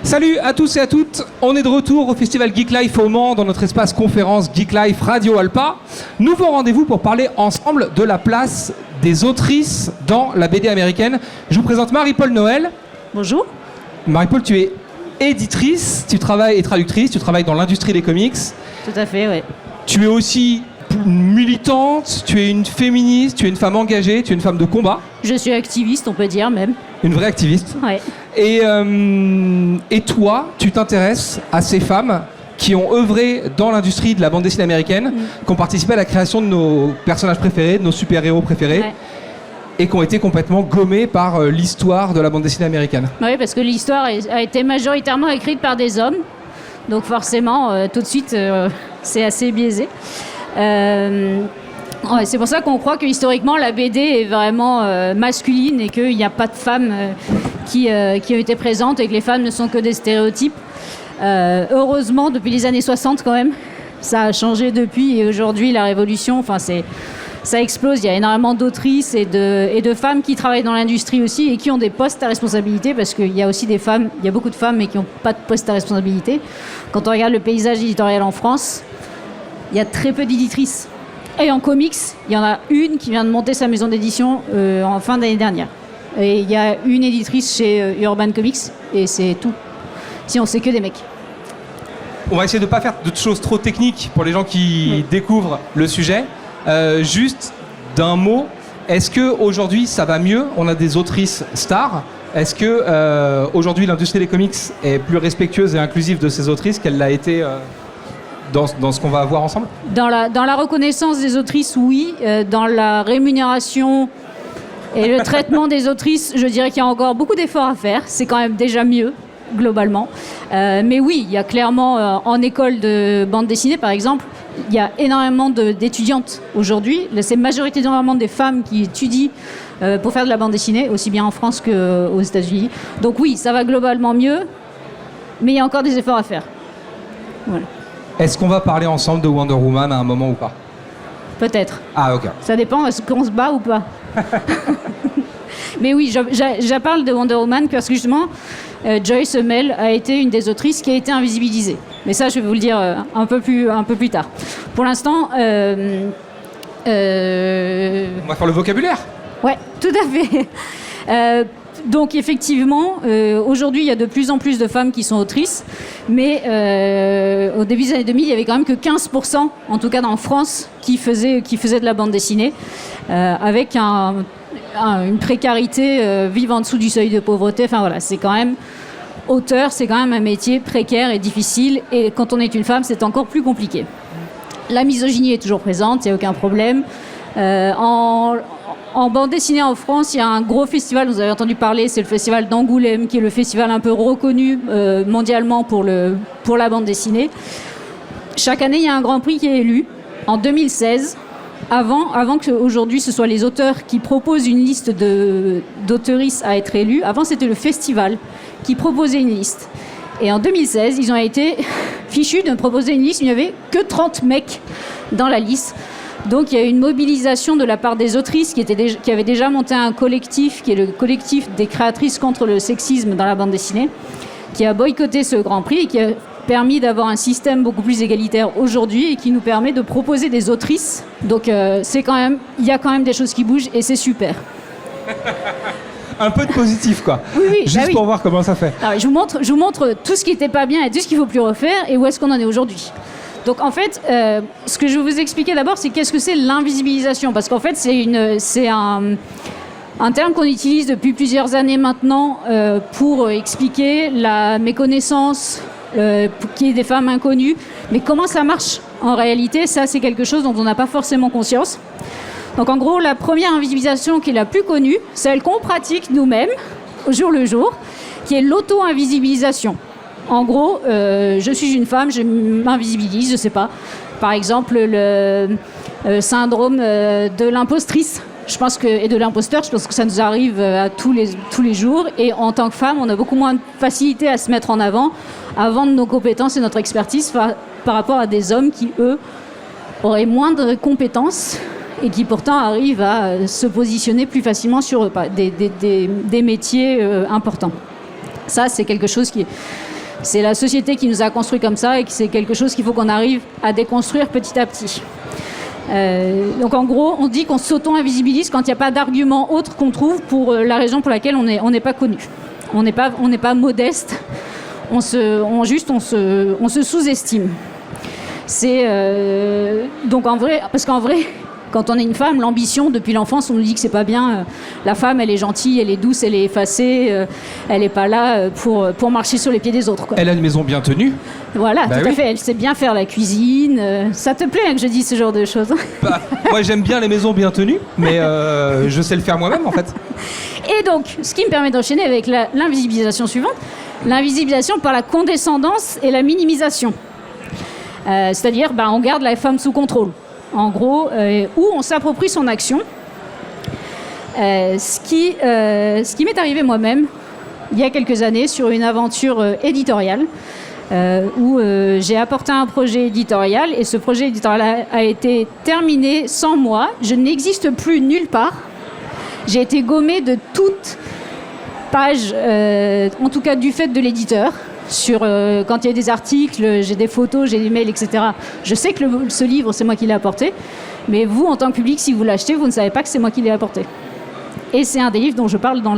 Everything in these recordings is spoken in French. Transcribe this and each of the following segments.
Salut à tous et à toutes, on est de retour au Festival Geek Life au Mans dans notre espace conférence Geek Life Radio Alpa. Nouveau rendez-vous pour parler ensemble de la place des autrices dans la BD américaine. Je vous présente Marie-Paul Noël. Bonjour. Marie-Paul, tu es éditrice, tu travailles et traductrice, tu travailles dans l'industrie des comics. Tout à fait, oui. Tu es aussi militante, tu es une féministe, tu es une femme engagée, tu es une femme de combat. Je suis activiste, on peut dire même. Une vraie activiste. Ouais. Et toi, tu t'intéresses à ces femmes qui ont œuvré dans l'industrie de la bande dessinée américaine, qui ont participé à la création de nos personnages préférés, de nos super-héros préférés, et qui ont été complètement gommés par l'histoire de la bande dessinée américaine. Oui, parce que l'histoire a été majoritairement écrite par des hommes, donc forcément, tout de suite, c'est assez biaisé. Ouais, c'est pour ça qu'on croit que historiquement la BD est vraiment masculine et qu'il n'y a pas de femmes qui ont été présentes et que les femmes ne sont que des stéréotypes. Heureusement, depuis les années 60 quand même, ça a changé depuis et aujourd'hui la révolution, ça explose. Il y a énormément d'autrices et de femmes qui travaillent dans l'industrie aussi et qui ont des postes à responsabilité parce qu'il y a aussi des femmes, il y a beaucoup de femmes mais qui n'ont pas de poste à responsabilité. Quand on regarde le paysage éditorial en France, il y a très peu d'éditrices. Et en comics, il y en a une qui vient de monter sa maison d'édition en fin d'année dernière. Et il y a une éditrice chez Urban Comics, et c'est tout. Sinon, c'est que des mecs. On va essayer de ne pas faire de choses trop techniques pour les gens qui découvrent le sujet. Juste d'un mot, est-ce qu'aujourd'hui ça va mieux ? On a des autrices stars. Est-ce qu'aujourd'hui l'industrie des comics est plus respectueuse et inclusive de ces autrices qu'elle l'a été dans ce qu'on va voir ensemble ? Dans la reconnaissance des autrices, oui. Dans la rémunération et le traitement des autrices, je dirais qu'il y a encore beaucoup d'efforts à faire. C'est quand même déjà mieux, globalement. Mais oui, il y a clairement, en école de bande dessinée, par exemple, il y a énormément d'étudiantes aujourd'hui. C'est majoritairement des femmes qui étudient pour faire de la bande dessinée, aussi bien en France qu'aux États-Unis. Donc oui, ça va globalement mieux, mais il y a encore des efforts à faire. Voilà. Est-ce qu'on va parler ensemble de Wonder Woman à un moment ou pas ? Peut-être. Ah, ok. Ça dépend, est-ce qu'on se bat ou pas ? Mais oui, je parle de Wonder Woman parce que justement, Joyce Hummel a été une des autrices qui a été invisibilisée. Mais ça, je vais vous le dire un peu plus tard. Pour l'instant... On va faire le vocabulaire. Ouais, tout à fait. Donc effectivement, aujourd'hui, il y a de plus en plus de femmes qui sont autrices, mais au début des années 2000, il y avait quand même que 15%, en tout cas en France, qui faisaient de la bande dessinée, avec une précarité, vivant en dessous du seuil de pauvreté. Enfin voilà, c'est quand même auteur, c'est quand même un métier précaire et difficile, et quand on est une femme, c'est encore plus compliqué. La misogynie est toujours présente, il n'y a aucun problème. En bande dessinée en France, il y a un gros festival, vous avez entendu parler, c'est le festival d'Angoulême, qui est le festival un peu reconnu mondialement pour la bande dessinée. Chaque année, il y a un grand prix qui est élu. En 2016, avant qu'aujourd'hui ce soit les auteurs qui proposent une liste d'auteuristes à être élus, avant c'était le festival qui proposait une liste. Et en 2016, ils ont été fichus de proposer une liste où il n'y avait que 30 mecs dans la liste. Donc il y a eu une mobilisation de la part des autrices qui avaient déjà monté un collectif, qui est le collectif des créatrices contre le sexisme dans la bande dessinée, qui a boycotté ce Grand Prix et qui a permis d'avoir un système beaucoup plus égalitaire aujourd'hui et qui nous permet de proposer des autrices. Donc il y a quand même des choses qui bougent et c'est super. Un peu de positif, quoi. Oui, juste pour voir comment ça fait. Alors, je vous montre tout ce qui n'était pas bien et tout ce qu'il ne faut plus refaire et où est-ce qu'on en est aujourd'hui. Donc en fait, ce que je vais vous expliquer d'abord, c'est qu'est-ce que c'est l'invisibilisation. Parce qu'en fait, c'est un terme qu'on utilise depuis plusieurs années maintenant pour expliquer la méconnaissance qui est des femmes inconnues. Mais comment ça marche en réalité, ça c'est quelque chose dont on n'a pas forcément conscience. Donc en gros, la première invisibilisation qui est la plus connue, celle qu'on pratique nous-mêmes au jour le jour, qui est l'auto-invisibilisation. En gros, je suis une femme, je m'invisibilise, je sais pas. Par exemple, le syndrome de l'impostrice. Et de l'imposteur, je pense que ça nous arrive à tous les jours. Et en tant que femme, on a beaucoup moins de facilité à se mettre en avant, à vendre nos compétences et notre expertise par rapport à des hommes qui, eux, auraient moins de compétences et qui pourtant arrivent à se positionner plus facilement sur des métiers importants. Ça, c'est quelque chose c'est la société qui nous a construit comme ça et c'est quelque chose qu'il faut qu'on arrive à déconstruire petit à petit. Donc en gros, on dit qu'on s'auto-invisibilise quand il n'y a pas d'argument autre qu'on trouve pour la raison pour laquelle on n'est pas connu. On n'est pas modeste, on se sous-estime. Donc en vrai, parce qu'en vrai, quand on est une femme, l'ambition, depuis l'enfance, on nous dit que c'est pas bien. La femme, elle est gentille, elle est douce, elle est effacée, elle n'est pas là pour marcher sur les pieds des autres, quoi. Elle a une maison bien tenue. Voilà, tout à fait. Elle sait bien faire la cuisine. Ça te plaît que je dise ce genre de choses? Bah, moi, j'aime bien les maisons bien tenues, mais je sais le faire moi-même, en fait. Et donc, ce qui me permet d'enchaîner avec l'invisibilisation suivante, l'invisibilisation par la condescendance et la minimisation. C'est-à-dire, on garde la femme sous contrôle. En gros, où on s'approprie son action. Ce qui m'est arrivé moi-même, il y a quelques années, sur une aventure éditoriale, où j'ai apporté un projet éditorial, et ce projet éditorial a été terminé sans moi. Je n'existe plus nulle part. J'ai été gommée de toute page, en tout cas du fait de l'éditeur. Quand il y a des articles, j'ai des photos, j'ai des mails, etc. Je sais que ce livre, c'est moi qui l'ai apporté, mais vous, en tant que public, si vous l'achetez, vous ne savez pas que c'est moi qui l'ai apporté. Et c'est un des livres dont je parle dans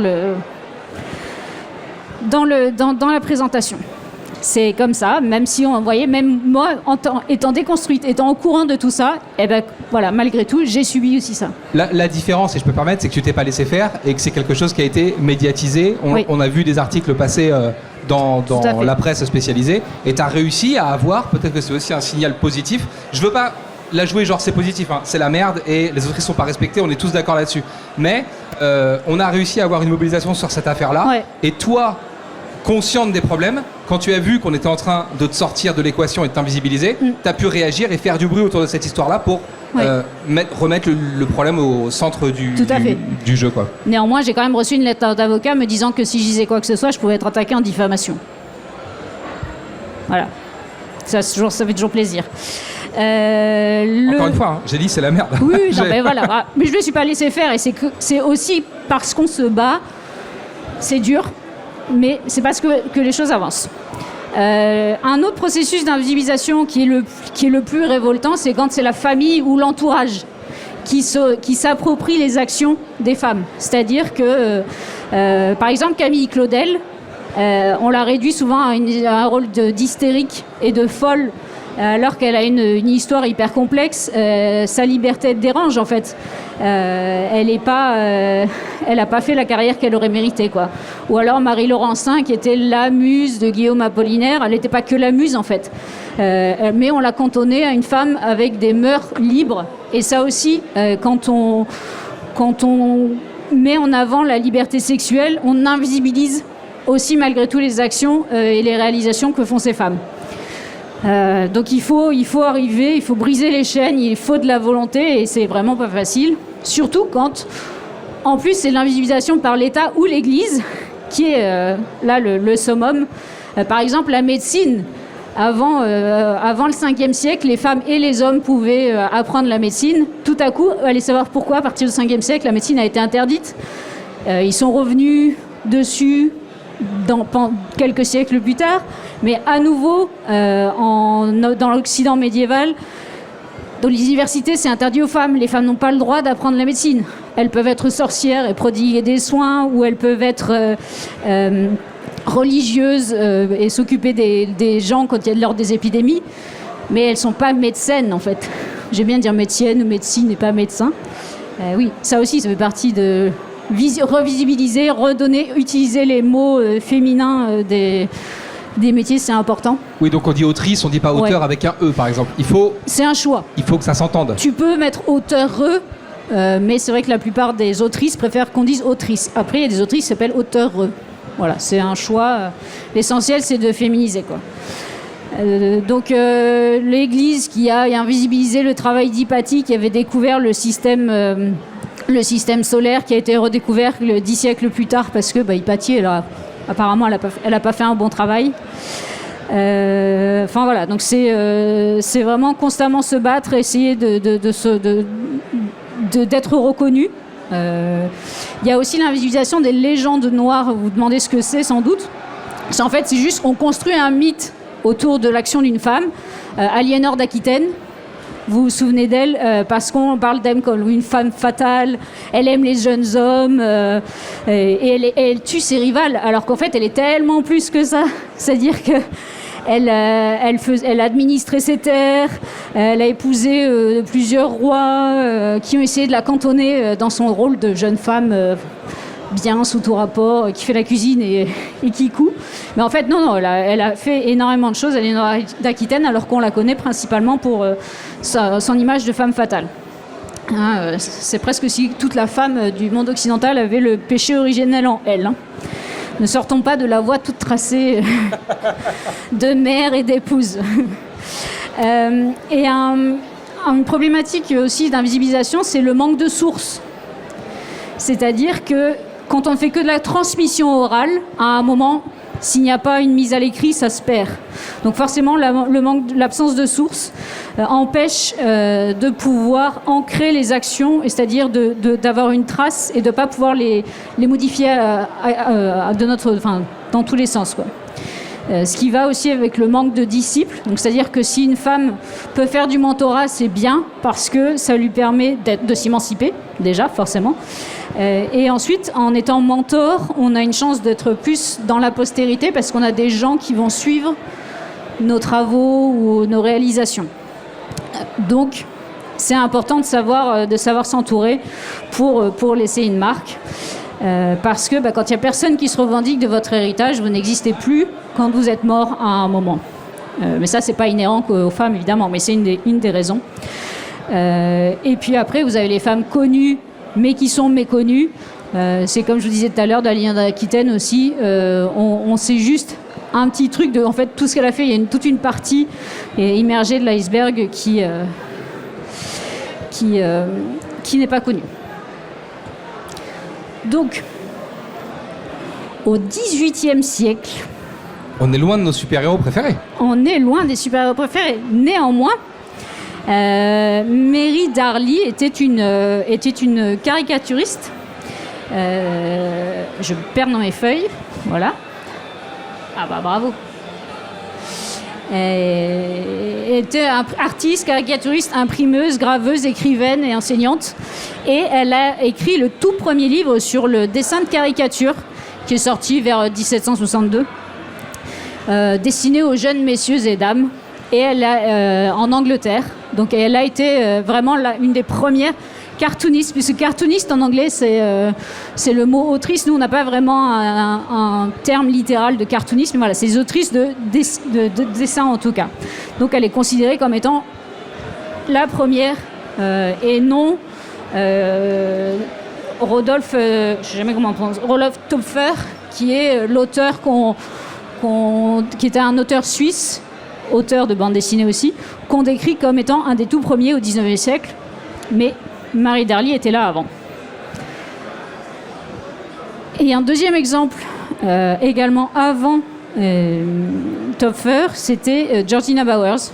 la présentation. C'est comme ça, même si on voyait, même moi, étant déconstruite, étant au courant de tout ça, voilà, malgré tout, j'ai subi aussi ça. La différence, si je peux me permettre, c'est que tu t'es pas laissé faire et que c'est quelque chose qui a été médiatisé. On a vu des articles passer dans la presse spécialisée, et tu as réussi à avoir, peut-être que c'est aussi un signal positif. Je veux pas la jouer genre c'est positif, hein, c'est la merde et les autrices sont pas respectées, on est tous d'accord là-dessus. Mais on a réussi à avoir une mobilisation sur cette affaire-là. Ouais. Et toi, consciente des problèmes, quand tu as vu qu'on était en train de te sortir de l'équation et de t'invisibiliser, tu as pu réagir et faire du bruit autour de cette histoire-là pour remettre le problème au centre du jeu, quoi. Néanmoins, j'ai quand même reçu une lettre d'avocat me disant que si je disais quoi que ce soit, je pouvais être attaqué en diffamation. Voilà. Ça fait toujours plaisir. Encore une fois, hein, j'ai dit c'est la merde. Oui, non, mais voilà. Mais je ne me suis pas laissé faire, et c'est aussi parce qu'on se bat, c'est dur, mais c'est parce que les choses avancent. Un autre processus d'invisibilisation qui est le plus révoltant, c'est quand c'est la famille ou l'entourage qui s'approprie les actions des femmes. C'est-à-dire que, par exemple, Camille Claudel, on la réduit souvent à un rôle d'hystérique et de folle, alors qu'elle a une histoire hyper complexe. Sa liberté dérange, en fait. Elle n'a pas fait la carrière qu'elle aurait méritée, quoi. Ou alors Marie Laurencin, qui était la muse de Guillaume Apollinaire, elle n'était pas que la muse, en fait. Mais on l'a cantonnée à une femme avec des mœurs libres. Et ça aussi, quand on met en avant la liberté sexuelle, on invisibilise aussi malgré tout les actions et les réalisations que font ces femmes. Donc il faut arriver, il faut briser les chaînes, il faut de la volonté, et c'est vraiment pas facile. Surtout quand, en plus, c'est l'invisibilisation par l'État ou l'Église qui est là le summum. Par exemple, la médecine, avant le 5e siècle, les femmes et les hommes pouvaient apprendre la médecine. Tout à coup, allez savoir pourquoi, à partir du 5e siècle, la médecine a été interdite. Ils sont revenus dessus quelques siècles plus tard, mais à nouveau, dans l'Occident médiéval, dans les universités, c'est interdit aux femmes. Les femmes n'ont pas le droit d'apprendre la médecine. Elles peuvent être sorcières et prodiguer des soins, ou elles peuvent être religieuses et s'occuper des gens quand il y a lors des épidémies, mais elles ne sont pas médecines, en fait. J'aime bien dire médecine ou médecine et pas médecin. Oui, ça aussi, ça fait partie de revisibiliser, redonner, utiliser les mots féminins des métiers, c'est important. Oui, donc on dit autrice, on dit pas auteur avec un E, par exemple. C'est un choix. Il faut que ça s'entende. Tu peux mettre auteur-e, mais c'est vrai que la plupart des autrices préfèrent qu'on dise autrice. Après, il y a des autrices qui s'appellent auteur-e. Voilà, c'est un choix. L'essentiel, c'est de féminiser, quoi. Donc l'Église qui a invisibilisé le travail d'Hypatie, qui avait découvert le système solaire, qui a été redécouvert 10 siècles plus tard, parce que Hypatie, apparemment, elle a pas fait un bon travail. Enfin voilà, donc c'est vraiment constamment se battre, essayer d'être reconnu. Il y a aussi l'invisibilisation des légendes noires. Vous vous demandez ce que c'est, sans doute. En fait, c'est juste on construit un mythe autour de l'action d'une femme. Aliénor d'Aquitaine, vous vous souvenez d'elle parce qu'on parle d'elle comme une femme fatale, elle aime les jeunes hommes et elle tue ses rivales, alors qu'en fait elle est tellement plus que ça. C'est-à-dire que elle administrait ses terres, elle a épousé plusieurs rois qui ont essayé de la cantonner dans son rôle de jeune femme bien sous tout rapport, qui fait la cuisine et qui coud. Mais en fait, non, elle a fait énormément de choses, Aliénor d'Aquitaine, alors qu'on la connaît principalement pour son image de femme fatale. Hein, c'est presque si toute la femme du monde occidental avait le péché originel en elle. Hein. Ne sortons pas de la voie toute tracée de mère et d'épouse. Et une problématique aussi d'invisibilisation, c'est le manque de sources. C'est-à-dire que quand on ne fait que de la transmission orale, à un moment, s'il n'y a pas une mise à l'écrit, ça se perd. Donc forcément, l'absence de source empêche de pouvoir ancrer les actions, c'est-à-dire d'avoir une trace et de ne pas pouvoir les modifier dans tous les sens, quoi. Ce qui va aussi avec le manque de disciples. Donc, c'est-à-dire que si une femme peut faire du mentorat, c'est bien parce que ça lui permet de s'émanciper, déjà, forcément. Et ensuite, en étant mentor, on a une chance d'être plus dans la postérité parce qu'on a des gens qui vont suivre nos travaux ou nos réalisations. Donc, c'est important de savoir s'entourer pour laisser une marque. Parce que quand il n'y a personne qui se revendique de votre héritage, vous n'existez plus quand vous êtes mort à un moment. Mais ça, c'est pas inhérent aux femmes, évidemment, mais c'est une des raisons. Et puis après, vous avez les femmes connues, mais qui sont méconnues. C'est comme je vous disais tout à l'heure d'Aliénor d'Aquitaine aussi. On sait juste un petit truc de en fait, tout ce qu'elle a fait. Il y a toute une partie immergée de l'iceberg qui n'est pas connue. Donc, au XVIIIe siècle... On est loin de nos super-héros préférés. On est loin des super-héros préférés. Néanmoins, Mary Darly était une caricaturiste. Je perds dans mes feuilles. Voilà. Ah bah bravo. Elle était artiste, caricaturiste, imprimeuse, graveuse, écrivaine et enseignante. Et elle a écrit le tout premier livre sur le dessin de caricature, qui est sorti vers 1762, destiné aux jeunes messieurs et dames. Et elle en Angleterre. Donc elle a été vraiment une des premières cartoonistes, puisque cartooniste en anglais, c'est le mot autrice. Nous, on n'a pas vraiment un terme littéral de cartooniste, mais voilà, c'est les autrices de dessin en tout cas. Donc elle est considérée comme étant la première et non Rodolphe, je ne sais jamais comment on prononce, Rodolphe Töpffer, qui est l'auteur qui était un auteur suisse, auteur de bande dessinée aussi, qu'on décrit comme étant un des tout premiers au XIXe siècle, mais Mary Darly était là avant. Et un deuxième exemple, également avant Töpffer, c'était Georgina Bowers.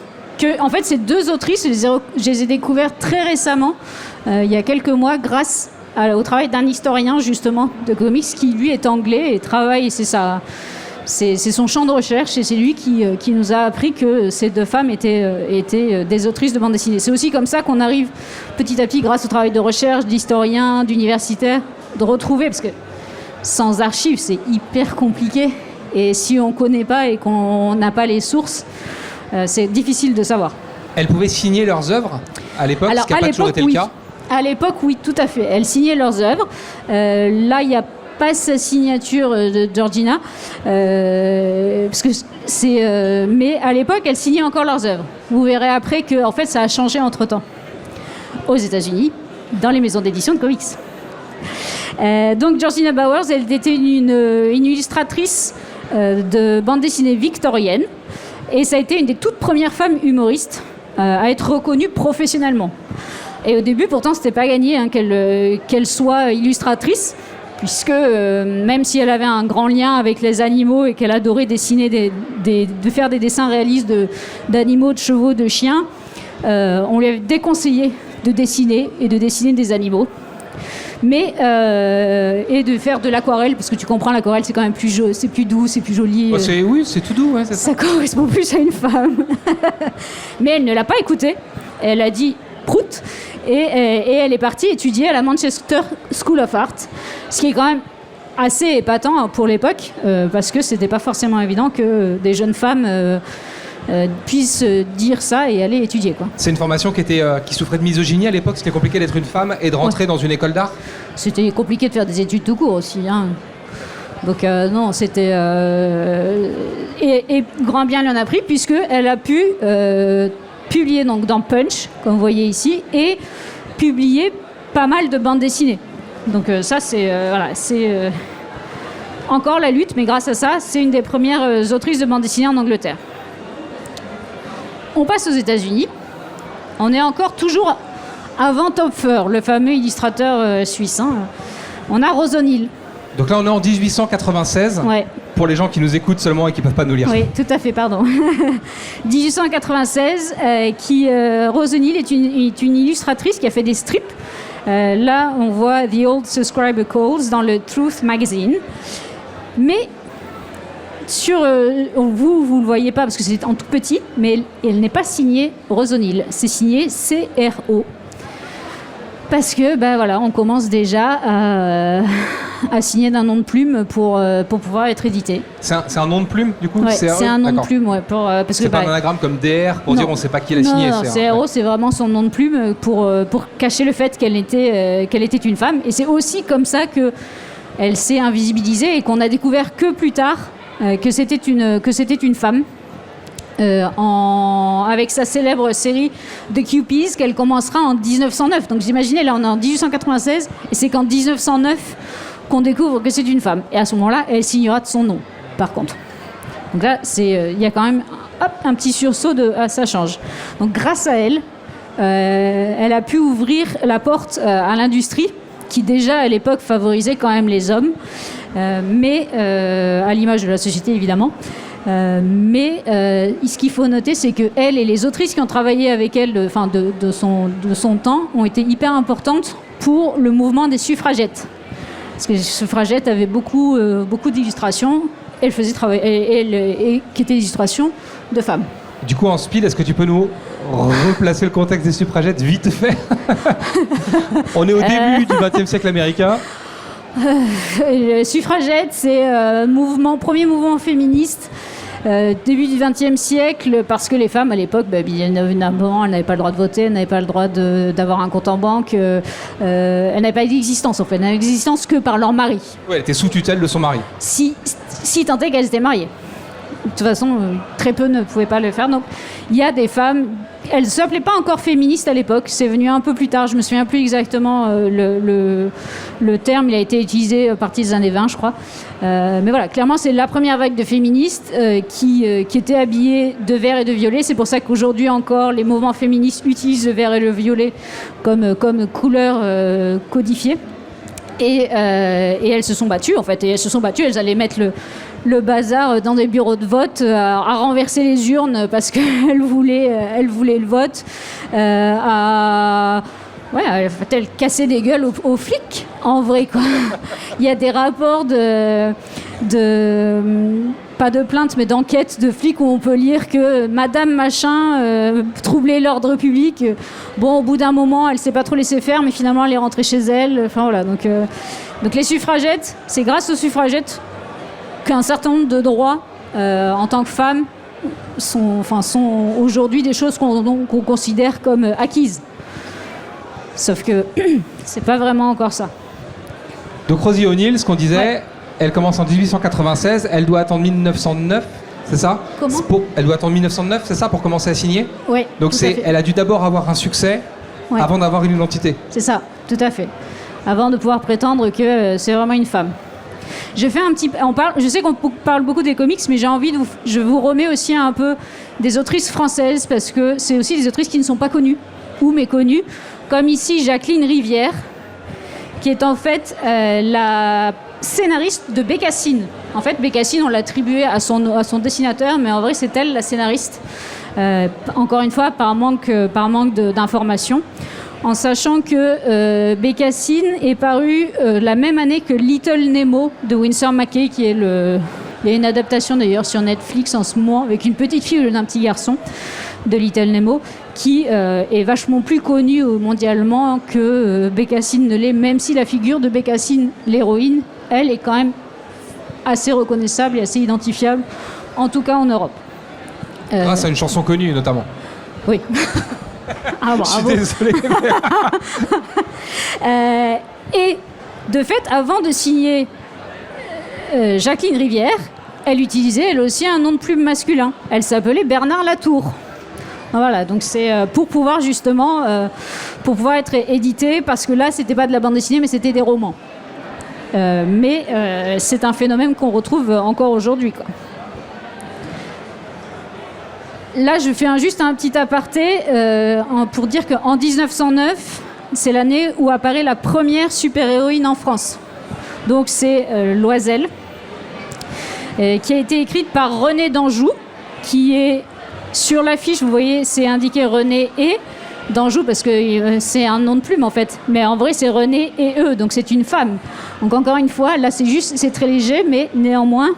En fait, ces deux autrices, je les ai découvertes très récemment, il y a quelques mois, grâce au travail d'un historien justement de comics qui lui est anglais et travaille, c'est son champ de recherche et c'est lui qui nous a appris que ces deux femmes étaient des autrices de bande dessinée. C'est aussi comme ça qu'on arrive petit à petit, grâce au travail de recherche, d'historiens, d'universitaires, de retrouver, parce que sans archives, c'est hyper compliqué. Et si on ne connaît pas et qu'on n'a pas les sources, c'est difficile de savoir. Elles pouvaient signer leurs œuvres à l'époque, ce qui n'a pas toujours été le cas. À l'époque, oui, tout à fait. Elles signaient leurs œuvres. Là, il y a pas sa signature de Georgina, parce que mais à l'époque, elles signaient encore leurs œuvres. Vous verrez après que, en fait, ça a changé entre-temps. Aux États-Unis, dans les maisons d'édition de comics. Donc, Georgina Bowers, elle était une illustratrice de bande dessinée victorienne, et ça a été une des toutes premières femmes humoristes à être reconnue professionnellement. Et au début, pourtant, c'était pas gagné qu'elle soit illustratrice, puisque même si elle avait un grand lien avec les animaux et qu'elle adorait dessiner de faire des dessins réalistes d'animaux, de chevaux, de chiens, on lui avait déconseillé de dessiner des animaux, Mais et de faire de l'aquarelle, parce que tu comprends, l'aquarelle c'est quand même c'est plus doux, c'est plus joli. Bah, oui, c'est tout doux. Ouais, c'est ça. Ça correspond plus à une femme. Mais elle ne l'a pas écouté. Elle a dit prout. Et elle est partie étudier à la Manchester School of Art, ce qui est quand même assez épatant pour l'époque, parce que c'était pas forcément évident que des jeunes femmes puissent dire ça et aller étudier, quoi. C'est une formation qui souffrait de misogynie à l'époque. C'était compliqué d'être une femme et de rentrer dans une école d'art. C'était compliqué de faire des études tout court aussi, hein. Donc non, c'était... Et grand bien elle en a pris, puisqu'elle a pu publier donc, dans Punch, comme vous voyez ici, et publier pas mal de bandes dessinées. Donc ça, c'est encore la lutte, mais grâce à ça, c'est une des premières autrices de bandes dessinées en Angleterre. On passe aux États-Unis. On est encore toujours avant Topfer, le fameux illustrateur suisse, hein. On a Rose O'Neill. Donc là, on est en 1896, ouais. Pour les gens qui nous écoutent seulement et qui ne peuvent pas nous lire. Oui, tout à fait, pardon. 1896, Rose O'Neill est une illustratrice qui a fait des strips. Là, on voit The Old Subscriber Calls dans le Truth Magazine. Mais vous ne le voyez pas parce que c'est en tout petit, mais elle n'est pas signée Rose O'Neill. C'est signé CRO. Parce que, voilà, on commence déjà à signer d'un nom de plume pour pouvoir être édité. C'est un nom de plume, du coup? Ouais, c'est un nom de plume, ouais. Parce c'est que, pas un anagramme comme DR pour dire on ne sait pas qui l'a signé. Non, CRO, c'est vraiment son nom de plume pour cacher le fait qu'elle était une femme. Et c'est aussi comme ça qu'elle s'est invisibilisée et qu'on a découvert que plus tard que c'était une femme. Avec sa célèbre série The Cupies qu'elle commencera en 1909. Donc vous imaginez, là on est en 1896 et c'est qu'en 1909 qu'on découvre que c'est une femme. Et à ce moment-là, elle signera de son nom, par contre. Donc là, il y a quand même un petit sursaut ça change. Donc grâce à elle, elle a pu ouvrir la porte à l'industrie qui déjà à l'époque favorisait quand même les hommes, mais à l'image de la société évidemment. Mais ce qu'il faut noter, c'est que elle et les autrices qui ont travaillé avec elle de son temps ont été hyper importantes pour le mouvement des suffragettes. Parce que les suffragettes avaient beaucoup d'illustrations. Elles faisaient travailler, qui étaient des illustrations de femmes. Du coup, en speed, est-ce que tu peux nous replacer le contexte des suffragettes vite fait? On est au début du XXe siècle américain. Les suffragettes, c'est premier mouvement féministe début du XXe siècle, parce que les femmes à l'époque, elles n'avaient pas le droit de voter, elles n'avaient pas le droit d'avoir un compte en banque, elles n'avaient pas d'existence en fait, elles n'avaient d'existence que par leur mari. Oui, elle était sous tutelle de son mari. Si tant est qu'elles étaient mariées. De toute façon, très peu ne pouvaient pas le faire. Donc, il y a des femmes. Elles ne s'appelaient pas encore féministes à l'époque. C'est venu un peu plus tard. Je me souviens plus exactement le terme. Il a été utilisé à partir des années 20, je crois. Mais voilà, clairement, c'est la première vague de féministes qui étaient habillées de vert et de violet. C'est pour ça qu'aujourd'hui encore, les mouvements féministes utilisent le vert et le violet comme couleur codifiée. Et elles se sont battues, en fait. Et elles se sont battues. Elles allaient mettre le bazar dans des bureaux de vote, à renverser les urnes parce qu'elles voulaient le vote, elles cassaient des gueules aux flics, en vrai, quoi. Il y a des rapports pas de plainte, mais d'enquête de flics où on peut lire que Madame Machin troublait l'ordre public. Bon, au bout d'un moment, elle s'est pas trop laissée faire, mais finalement, elle est rentrée chez elle. Enfin, voilà. Donc les suffragettes, c'est grâce aux suffragettes qu'un certain nombre de droits en tant que femme sont aujourd'hui des choses qu'on considère comme acquises. Sauf que c'est pas vraiment encore ça. Donc Rosie O'Neill, ce qu'on disait, ouais. Elle commence en 1896, elle doit attendre 1909, c'est ça? Comment? Elle doit attendre 1909, c'est ça, pour commencer à signer? Oui. Donc elle a dû d'abord avoir un succès, ouais, avant d'avoir une identité. C'est ça, tout à fait. Avant de pouvoir prétendre que c'est vraiment une femme. Je sais qu'on parle beaucoup des comics, mais je vous remets aussi un peu des autrices françaises, parce que c'est aussi des autrices qui ne sont pas connues ou méconnues, comme ici Jacqueline Rivière, qui est en fait la scénariste de Bécassine. En fait, Bécassine, on l'a attribué à son dessinateur, mais en vrai, c'est elle la scénariste. Encore une fois, par manque d'informations. en sachant que Bécassine est paru la même année que Little Nemo de Winsor McCay, qui est il y a une adaptation d'ailleurs sur Netflix en ce moment avec une petite fille d'un petit garçon de Little Nemo qui est vachement plus connue mondialement que Bécassine ne l'est, même si la figure de Bécassine, l'héroïne, elle est quand même assez reconnaissable et assez identifiable, en tout cas en Europe. Grâce à une chanson connue notamment. Oui. Ah, je suis désolé. Et de fait, avant de signer Jacqueline Rivière, elle utilisait elle aussi un nom de plume masculin. Elle s'appelait Bernard Latour. Voilà, donc c'est pour pouvoir justement pour pouvoir être édité, parce que là c'était pas de la bande dessinée mais c'était des romans. Mais c'est un phénomène qu'on retrouve encore aujourd'hui, quoi. Là, je fais juste un petit aparté pour dire qu'en 1909, c'est l'année où apparaît la première super-héroïne en France. Donc c'est Loisel, qui a été écrite par René d'Anjou, qui est sur l'affiche, vous voyez, c'est indiqué René et d'Anjou, parce que c'est un nom de plume en fait. Mais en vrai, c'est René et eux, donc c'est une femme. Donc encore une fois, là c'est très léger, mais néanmoins,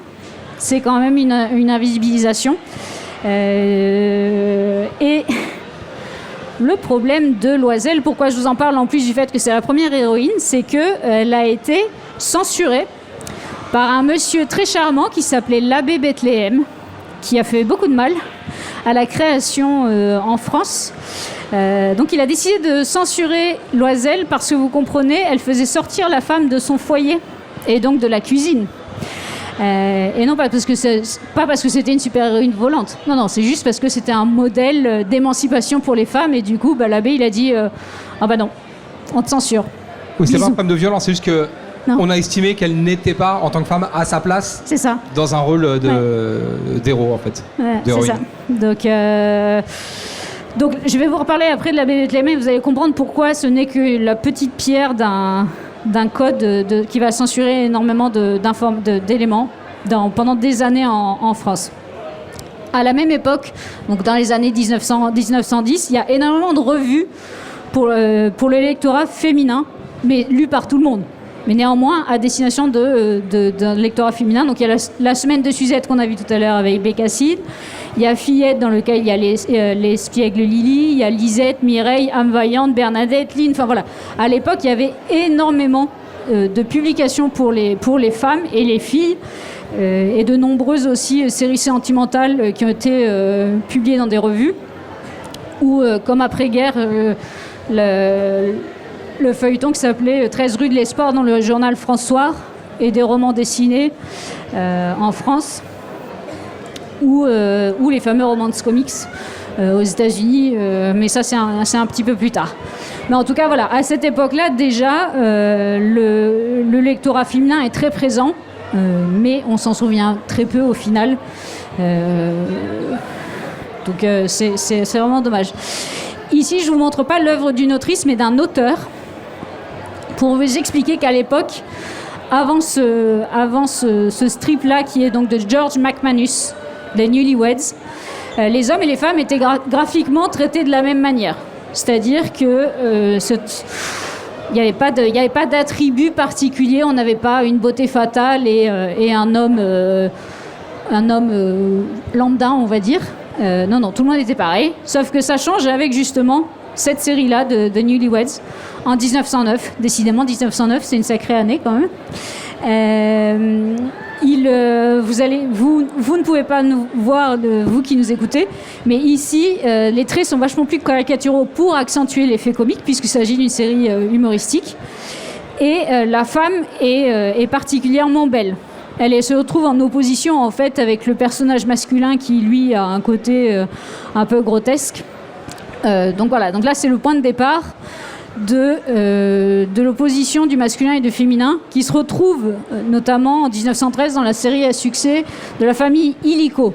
c'est quand même une invisibilisation. Et le problème de Loisel, pourquoi je vous en parle en plus du fait que c'est la première héroïne, c'est qu'elle a été censurée par un monsieur très charmant qui s'appelait l'abbé Bethléem, qui a fait beaucoup de mal à la création en France. Donc il a décidé de censurer Loisel parce que vous comprenez, elle faisait sortir la femme de son foyer et donc de la cuisine. Et non pas parce que c'était une super-héroïne volante. Non, c'est juste parce que c'était un modèle d'émancipation pour les femmes. Et du coup, l'abbé, il a dit ah bah non, on te censure. Oui, c'est pas un problème de violence, c'est juste que on a estimé qu'elle n'était pas, en tant que femme, à sa place. C'est ça. Dans un rôle d'héros, en fait. Ouais, c'est ça. Donc, je vais vous reparler après de l'abbé Bethléem, et vous allez comprendre pourquoi ce n'est que la petite pierre d'un code qui va censurer énormément d'éléments pendant des années en France. À la même époque, donc dans les années 1910, il y a énormément de revues pour l'électorat féminin, mais lues par tout le monde. Mais néanmoins à destination d'un lectorat féminin. Donc il y a la semaine de Suzette qu'on a vu tout à l'heure avec Bécassine. Il y a Fillette dans lequel il y a les Spiègles Lily, il y a Lisette, Mireille, Âme Vaillante, Bernadette, Lynn. Enfin voilà. À l'époque, il y avait énormément de publications pour les femmes et les filles, et de nombreuses aussi séries sentimentales qui ont été publiées dans des revues. Ou comme après-guerre, le feuilleton qui s'appelait 13 rue de l'Espoir dans le journal François, et des romans dessinés en France, ou les fameux romance comics aux États-Unis, mais ça c'est un petit peu plus tard. Mais en tout cas voilà, à cette époque-là déjà le lectorat féminin est très présent, mais on s'en souvient très peu au final. Donc c'est vraiment dommage. Ici je vous montre pas l'œuvre d'une autrice mais d'un auteur, pour vous expliquer qu'à l'époque, avant ce strip-là, qui est donc de George McManus, les Newlyweds, les hommes et les femmes étaient graphiquement traités de la même manière. C'est-à-dire que il n'y avait pas d'attribut particulier, on n'avait pas une beauté fatale et un homme lambda, on va dire. Non, tout le monde était pareil. Sauf que ça change avec justement cette série-là de Newlyweds en 1909. Décidément, 1909, c'est une sacrée année quand même. Vous ne pouvez pas nous voir, vous qui nous écoutez, mais ici, les traits sont vachement plus caricaturaux pour accentuer l'effet comique, puisqu'il s'agit d'une série humoristique. Et la femme est particulièrement belle. Elle se retrouve en opposition en fait avec le personnage masculin qui lui a un côté un peu grotesque. Donc voilà, donc là c'est le point de départ de l'opposition du masculin et du féminin, qui se retrouve notamment en 1913 dans la série à succès de la famille Illico.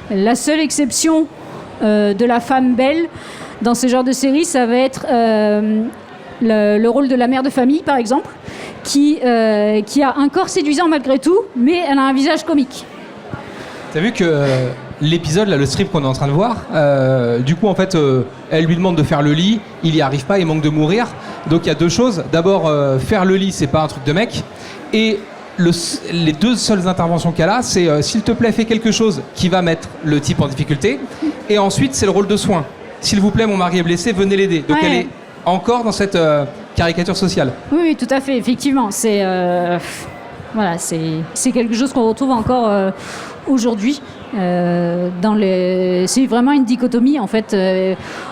La seule exception de la femme belle dans ce genre de série, ça va être le rôle de la mère de famille par exemple, qui a un corps séduisant malgré tout, mais elle a un visage comique. T'as vu que l'épisode, là, le strip qu'on est en train de voir, du coup, en fait, elle lui demande de faire le lit, il n'y arrive pas, il manque de mourir. Donc il y a deux choses. D'abord, faire le lit, c'est pas un truc de mec. Et les deux seules interventions qu'elle a, c'est s'il te plaît, fais quelque chose qui va mettre le type en difficulté. Et ensuite, c'est le rôle de soin. S'il vous plaît, mon mari est blessé, venez l'aider. Donc elle est encore dans cette caricature sociale. Oui, tout à fait, effectivement. C'est voilà, c'est quelque chose qu'on retrouve encore aujourd'hui. C'est vraiment une dichotomie en fait.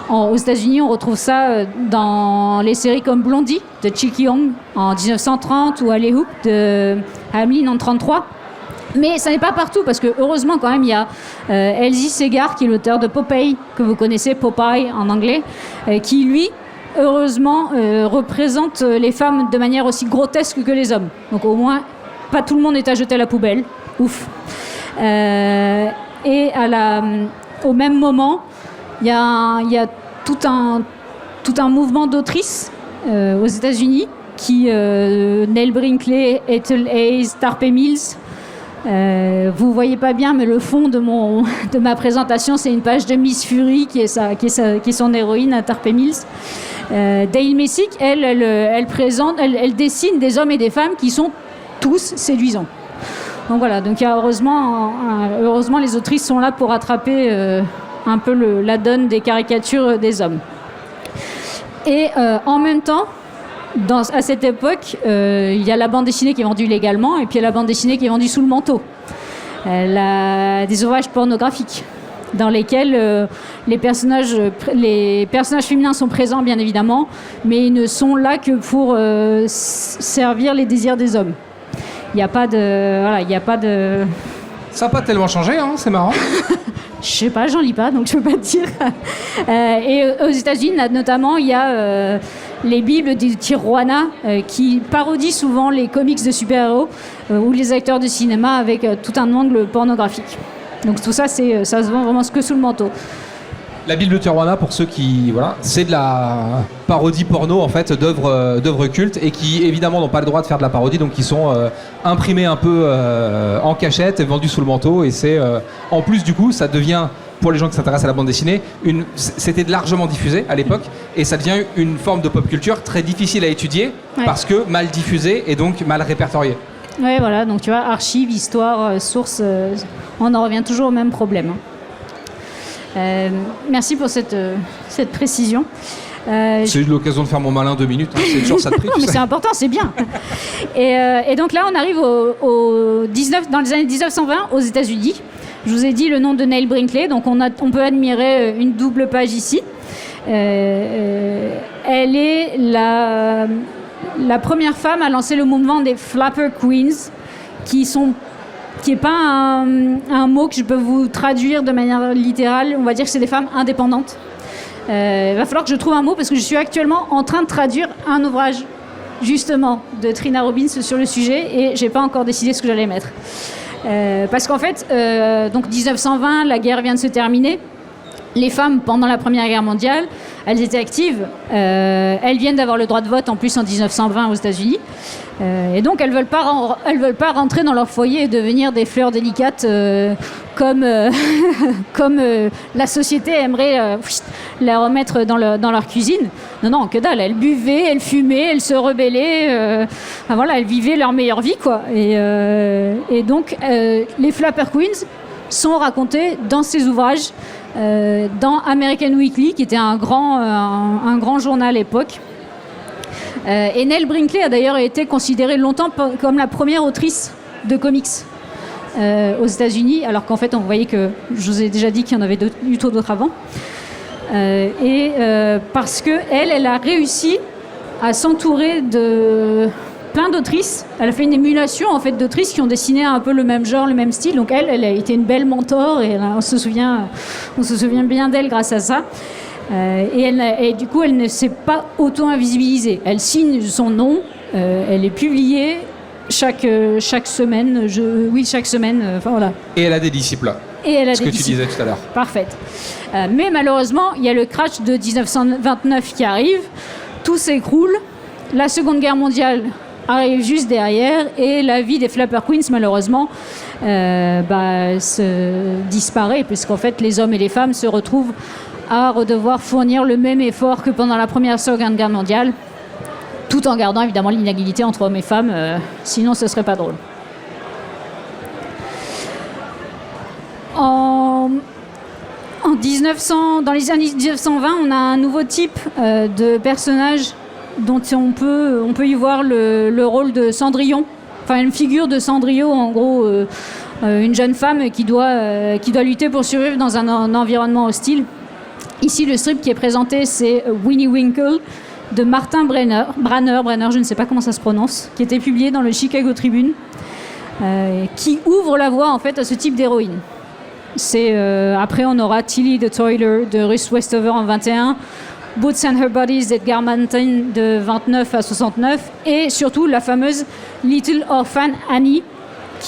Aux États-Unis, on retrouve ça dans les séries comme Blondie de Chi Ki-hong en 1930 ou Alley Hoop de Hamlin en 1933. Mais ça n'est pas partout parce que heureusement quand même il y a Elsie Segar qui est l'auteur de Popeye que vous connaissez, Popeye en anglais, qui lui heureusement représente les femmes de manière aussi grotesque que les hommes. Donc au moins pas tout le monde est à jeter à la poubelle. Ouf. Et au même moment, il y a tout un mouvement d'autrices aux États-Unis qui Nell Brinkley, Ethel Hayes, Tarpe Mills. Vous voyez pas bien, mais le fond de ma présentation, c'est une page de Miss Fury qui est son héroïne, Tarpe Mills. Dale Messick, elle dessine des hommes et des femmes qui sont tous séduisants. Donc voilà, donc il y a heureusement les autrices sont là pour rattraper un peu la donne des caricatures des hommes. Et en même temps, à cette époque, il y a la bande dessinée qui est vendue légalement et puis il y a la bande dessinée qui est vendue sous le manteau. Des ouvrages pornographiques dans lesquels les personnages féminins sont présents bien évidemment, mais ils ne sont là que pour servir les désirs des hommes. Il n'y a pas de... Ça n'a pas tellement changé, hein, c'est marrant. Je sais pas, j'en lis pas, donc je peux pas te dire. Et aux États-Unis, notamment, il y a les bibles de Tijuana qui parodient souvent les comics de super-héros ou les acteurs de cinéma avec tout un angle pornographique. Donc tout ça, ça se vend vraiment que sous le manteau. La Bible de Tijuana, pour ceux qui... Voilà, c'est de la parodie porno, en fait, d'œuvres cultes, et qui, évidemment, n'ont pas le droit de faire de la parodie, donc qui sont imprimés un peu en cachette, et vendus sous le manteau, et c'est... en plus, du coup, ça devient, pour les gens qui s'intéressent à la bande dessinée, c'était largement diffusé à l'époque, et ça devient une forme de pop culture très difficile à étudier, parce que mal diffusée, et donc mal répertoriée. Ouais, voilà, donc tu vois, archives, histoire, sources, on en revient toujours au même problème. Merci pour cette précision. C'est eu l'occasion de faire mon malin 2 minutes, hein. C'est toujours ça de prix. Non, mais c'est important, c'est bien. Et donc là, on arrive dans les années 1920 aux États-Unis. Je vous ai dit le nom de Nell Brinkley, donc on peut admirer une double page ici. Elle est la première femme à lancer le mouvement des Flapper Queens, qui n'est pas un mot que je peux vous traduire de manière littérale. On va dire que c'est des femmes indépendantes. Il va falloir que je trouve un mot parce que je suis actuellement en train de traduire un ouvrage justement de Trina Robbins sur le sujet et j'ai pas encore décidé ce que j'allais mettre. Parce qu'en fait, donc 1920, la guerre vient de se terminer. Les femmes, pendant la Première Guerre mondiale, elles étaient actives. Elles viennent d'avoir le droit de vote en plus en 1920 aux États-Unis. Et donc, elles veulent pas rentrer dans leur foyer et devenir des fleurs délicates comme la société aimerait les remettre dans leur cuisine. Non, que dalle. Elles buvaient, elles fumaient, elles se rebellaient. Voilà, elles vivaient leur meilleure vie, quoi. Et donc, les Flapper Queens sont racontées dans ces ouvrages, dans American Weekly, qui était un grand journal à l'époque. Et Nell Brinkley a d'ailleurs été considérée longtemps comme la première autrice de comics aux États-Unis, alors qu'en fait, on voyait que je vous ai déjà dit qu'il y en avait eu d'autres avant. Parce qu'elle a réussi à s'entourer de plein d'autrices. Elle a fait une émulation en fait d'autrices qui ont dessiné un peu le même genre, le même style. Donc elle a été une belle mentor et on se souvient bien d'elle grâce à ça. Et du coup, elle ne s'est pas auto-invisibilisée. Elle signe son nom, elle est publiée chaque semaine. Chaque semaine. Voilà. Et elle a des disciples. Ce que tu disais tout à l'heure. Parfait. Mais malheureusement, il y a le crash de 1929 qui arrive. Tout s'écroule. La Seconde Guerre mondiale arrive juste derrière et la vie des Flapper Queens, malheureusement, disparaît, puisqu'en fait, les hommes et les femmes se retrouvent à devoir fournir le même effort que pendant la première Seconde Guerre mondiale, tout en gardant évidemment l'inégalité entre hommes et femmes, sinon ce serait pas drôle. Dans les années 1920, on a un nouveau type de personnage dont on peut y voir le rôle de Cendrillon, enfin une figure de Cendrillon, en gros une jeune femme qui doit lutter pour survivre dans un environnement hostile. Ici, le strip qui est présenté, c'est Winnie Winkle de Martin Brenner, je ne sais pas comment ça se prononce, qui était publié dans le Chicago Tribune, qui ouvre la voie en fait à ce type d'héroïne. Après, on aura Tilly the Toiler de Ruth Westover en 21, Boots and Her Bodies d'Edgar Manton de 29 à 69, et surtout la fameuse Little Orphan Annie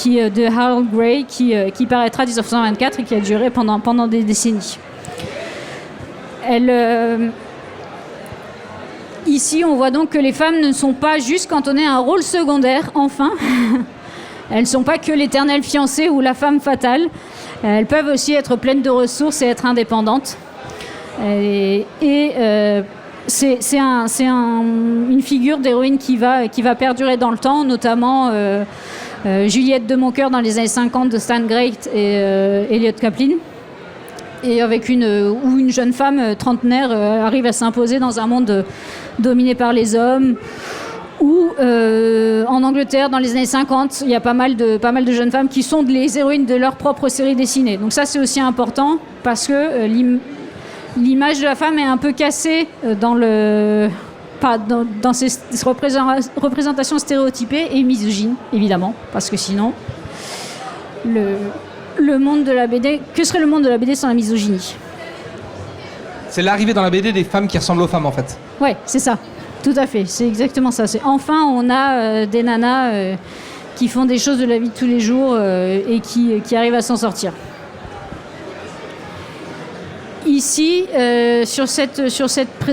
de Harold Gray qui paraîtra en 1924 et qui a duré pendant des décennies. Ici, on voit donc que les femmes ne sont pas juste cantonnées à un rôle secondaire, enfin. Elles ne sont pas que l'éternelle fiancée ou la femme fatale. Elles peuvent aussi être pleines de ressources et être indépendantes. C'est une figure d'héroïne qui va perdurer dans le temps, notamment Juliette de Moncoeur dans les années 50 de Stan Great et Elliot Kaplan. Et avec où une jeune femme trentenaire arrive à s'imposer dans un monde dominé par les hommes. Ou en Angleterre, dans les années 50, il y a pas mal de jeunes femmes qui sont les héroïnes de leur propre série dessinée. Donc ça, c'est aussi important parce que l'image de la femme est un peu cassée dans ces représentations stéréotypées et misogynes, évidemment, parce que sinon, le monde de la BD, que serait le monde de la BD sans la misogynie ? C'est l'arrivée dans la BD des femmes qui ressemblent aux femmes, en fait. Ouais, c'est ça. Tout à fait, c'est exactement ça. Enfin, on a des nanas qui font des choses de la vie de tous les jours et qui arrivent à s'en sortir. Ici, sur cette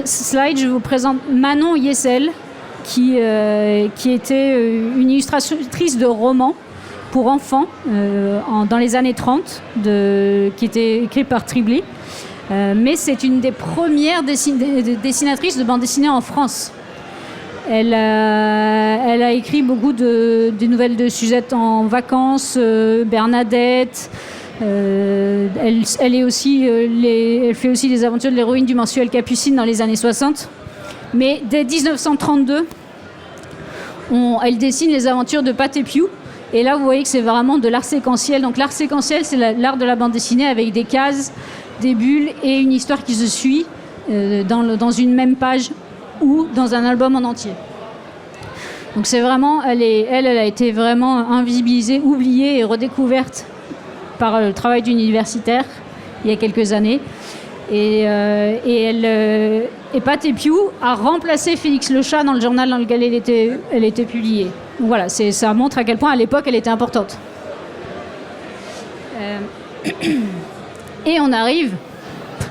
slide, je vous présente Manon Yessel, qui était une illustratrice de romans pour enfants dans les années 30, qui était écrite par Tribly. Mais c'est une des premières dessinatrices de bande dessinée en France. Elle a écrit beaucoup de nouvelles de Suzette en vacances, Bernadette. Elle fait aussi les aventures de l'héroïne du mensuel Capucine dans les années 60. Mais dès 1932, elle dessine les aventures de Pat et Pew. Et là, vous voyez que c'est vraiment de l'art séquentiel. Donc l'art séquentiel, c'est l'art de la bande dessinée avec des cases, des bulles et une histoire qui se suit dans une même page ou dans un album en entier. Donc c'est vraiment, elle a été vraiment invisibilisée, oubliée et redécouverte par le travail d'une universitaire il y a quelques années. Et Pat et Pew a remplacé Félix le chat dans le journal dans lequel elle était publiée. Donc voilà, ça montre à quel point à l'époque elle était importante. Et on arrive.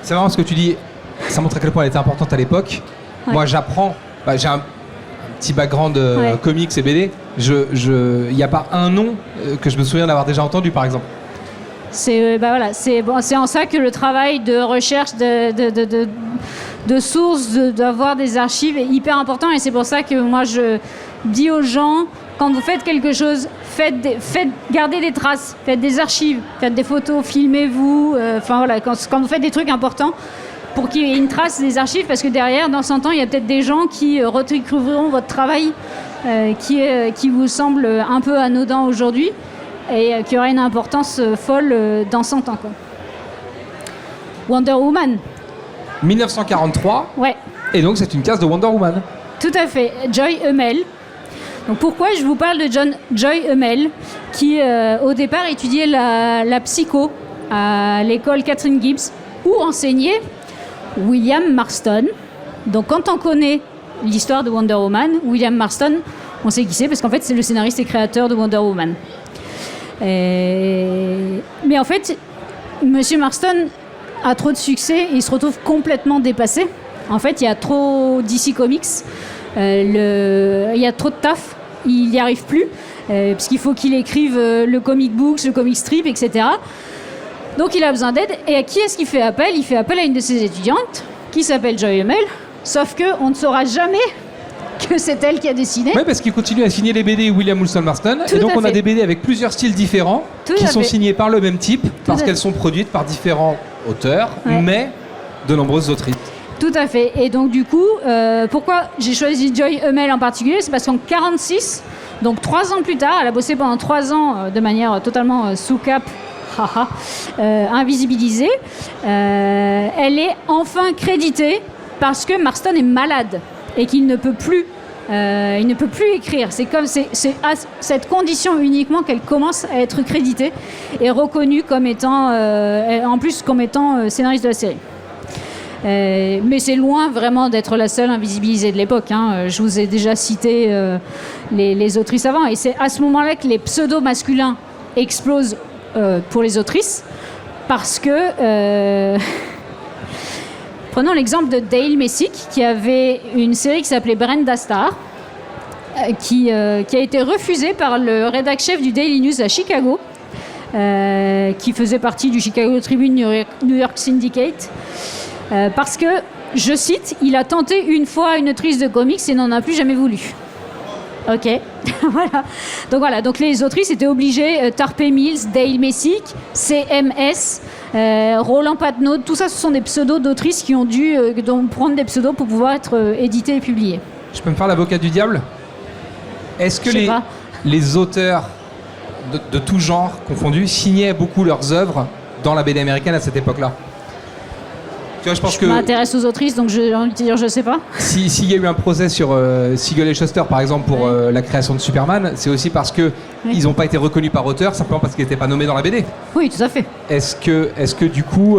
C'est marrant ce que tu dis, ça montre à quel point elle était importante à l'époque. Ouais. Moi j'apprends, j'ai un petit background comics et BD. Il n'y a pas un nom que je me souviens d'avoir déjà entendu par exemple. C'est en ça que le travail de recherche de sources, d'avoir des archives est hyper important. Et c'est pour ça que moi je dis aux gens, quand vous faites quelque chose, gardez des traces, faites des archives, faites des photos, filmez-vous. Quand vous faites des trucs importants, pour qu'il y ait une trace des archives, parce que derrière, dans 100 ans, il y a peut-être des gens qui redécouvriront votre travail qui vous semble un peu anodin aujourd'hui et qui aura une importance folle dans 100 ans. Quoi. Wonder Woman. 1943. Ouais. Et donc, c'est une case de Wonder Woman. Tout à fait. Joy Hummel. Donc pourquoi je vous parle de Joy Hummel, qui au départ étudiait la psycho à l'école Catherine Gibbs, où enseignait William Marston. Donc quand on connaît l'histoire de Wonder Woman, William Marston, on sait qui c'est, parce qu'en fait c'est le scénariste et créateur de Wonder Woman. Mais en fait, Monsieur Marston a trop de succès et il se retrouve complètement dépassé. En fait, il y a trop DC Comics, il y a trop de taf il n'y arrive plus, puisqu'il faut qu'il écrive le comic books, le comic strip, etc. Donc il a besoin d'aide. Et à qui est-ce qu'il fait appel? Il fait appel à une de ses étudiantes, qui s'appelle Joy Hummel, sauf qu'on ne saura jamais que c'est elle qui a dessiné. Oui, parce qu'il continue à signer les BD William Woolston Marston. Et donc on a des BD avec plusieurs styles différents qui sont signés par le même type, parce qu'elles sont produites par différents auteurs, mais de nombreuses autrices. Tout à fait. Et donc du coup, pourquoi j'ai choisi Joy Hummel en particulier? C'est parce qu'en 1946, donc 3 ans plus tard, elle a bossé pendant 3 ans de manière totalement sous cap, invisibilisée. Elle est enfin créditée parce que Marston est malade et qu'il ne peut plus, écrire. C'est à cette condition uniquement qu'elle commence à être créditée et reconnue comme étant, en plus comme étant scénariste de la série. Mais c'est loin vraiment d'être la seule invisibilisée de l'époque. Je vous ai déjà cité les autrices avant, et c'est à ce moment-là que les pseudos masculins explosent pour les autrices, parce que prenons l'exemple de Dale Messick, qui avait une série qui s'appelait Brenda Star, qui a été refusée par le rédac-chef du Daily News à Chicago, qui faisait partie du Chicago Tribune New York Syndicate, parce que, je cite, il a tenté une fois une autrice de comics et n'en a plus jamais voulu. Ok, voilà. Donc les autrices étaient obligées, Tarpe Mills, Dale Messick, CMS, Roland Patnaud, tout ça, ce sont des pseudos d'autrices qui ont dû prendre des pseudos pour pouvoir être édités et publiés. Je peux me faire l'avocat du diable? Est-ce que les auteurs de tout genre confondus signaient beaucoup leurs œuvres dans la BD américaine à cette époque-là? Tu vois, je m'intéresse aux autrices, donc je sais pas. S'il y a eu un procès sur Siegel et Shuster, par exemple, pour la création de Superman, c'est aussi parce que ils n'ont pas été reconnus par auteur, simplement parce qu'ils n'étaient pas nommés dans la BD. Oui, tout à fait. Est-ce que du coup,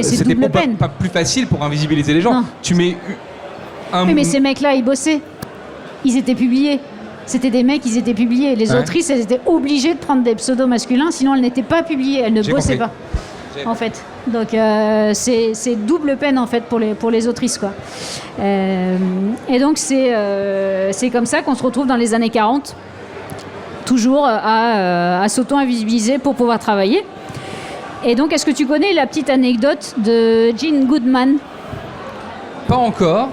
c'était pas plus facile pour invisibiliser les gens? Non. Tu mets Oui, mais ces mecs-là, ils bossaient. Ils étaient publiés. C'était des mecs, ils étaient publiés. Les autrices, elles étaient obligées de prendre des pseudos masculins, sinon elles n'étaient pas publiées, elles ne bossaient pas. En fait, donc c'est double peine en fait pour les autrices, quoi. Et donc c'est comme ça qu'on se retrouve dans les années 40, toujours à s'auto-invisibiliser pour pouvoir travailler. Et donc, est-ce que tu connais la petite anecdote de Jean Goodman? Pas encore,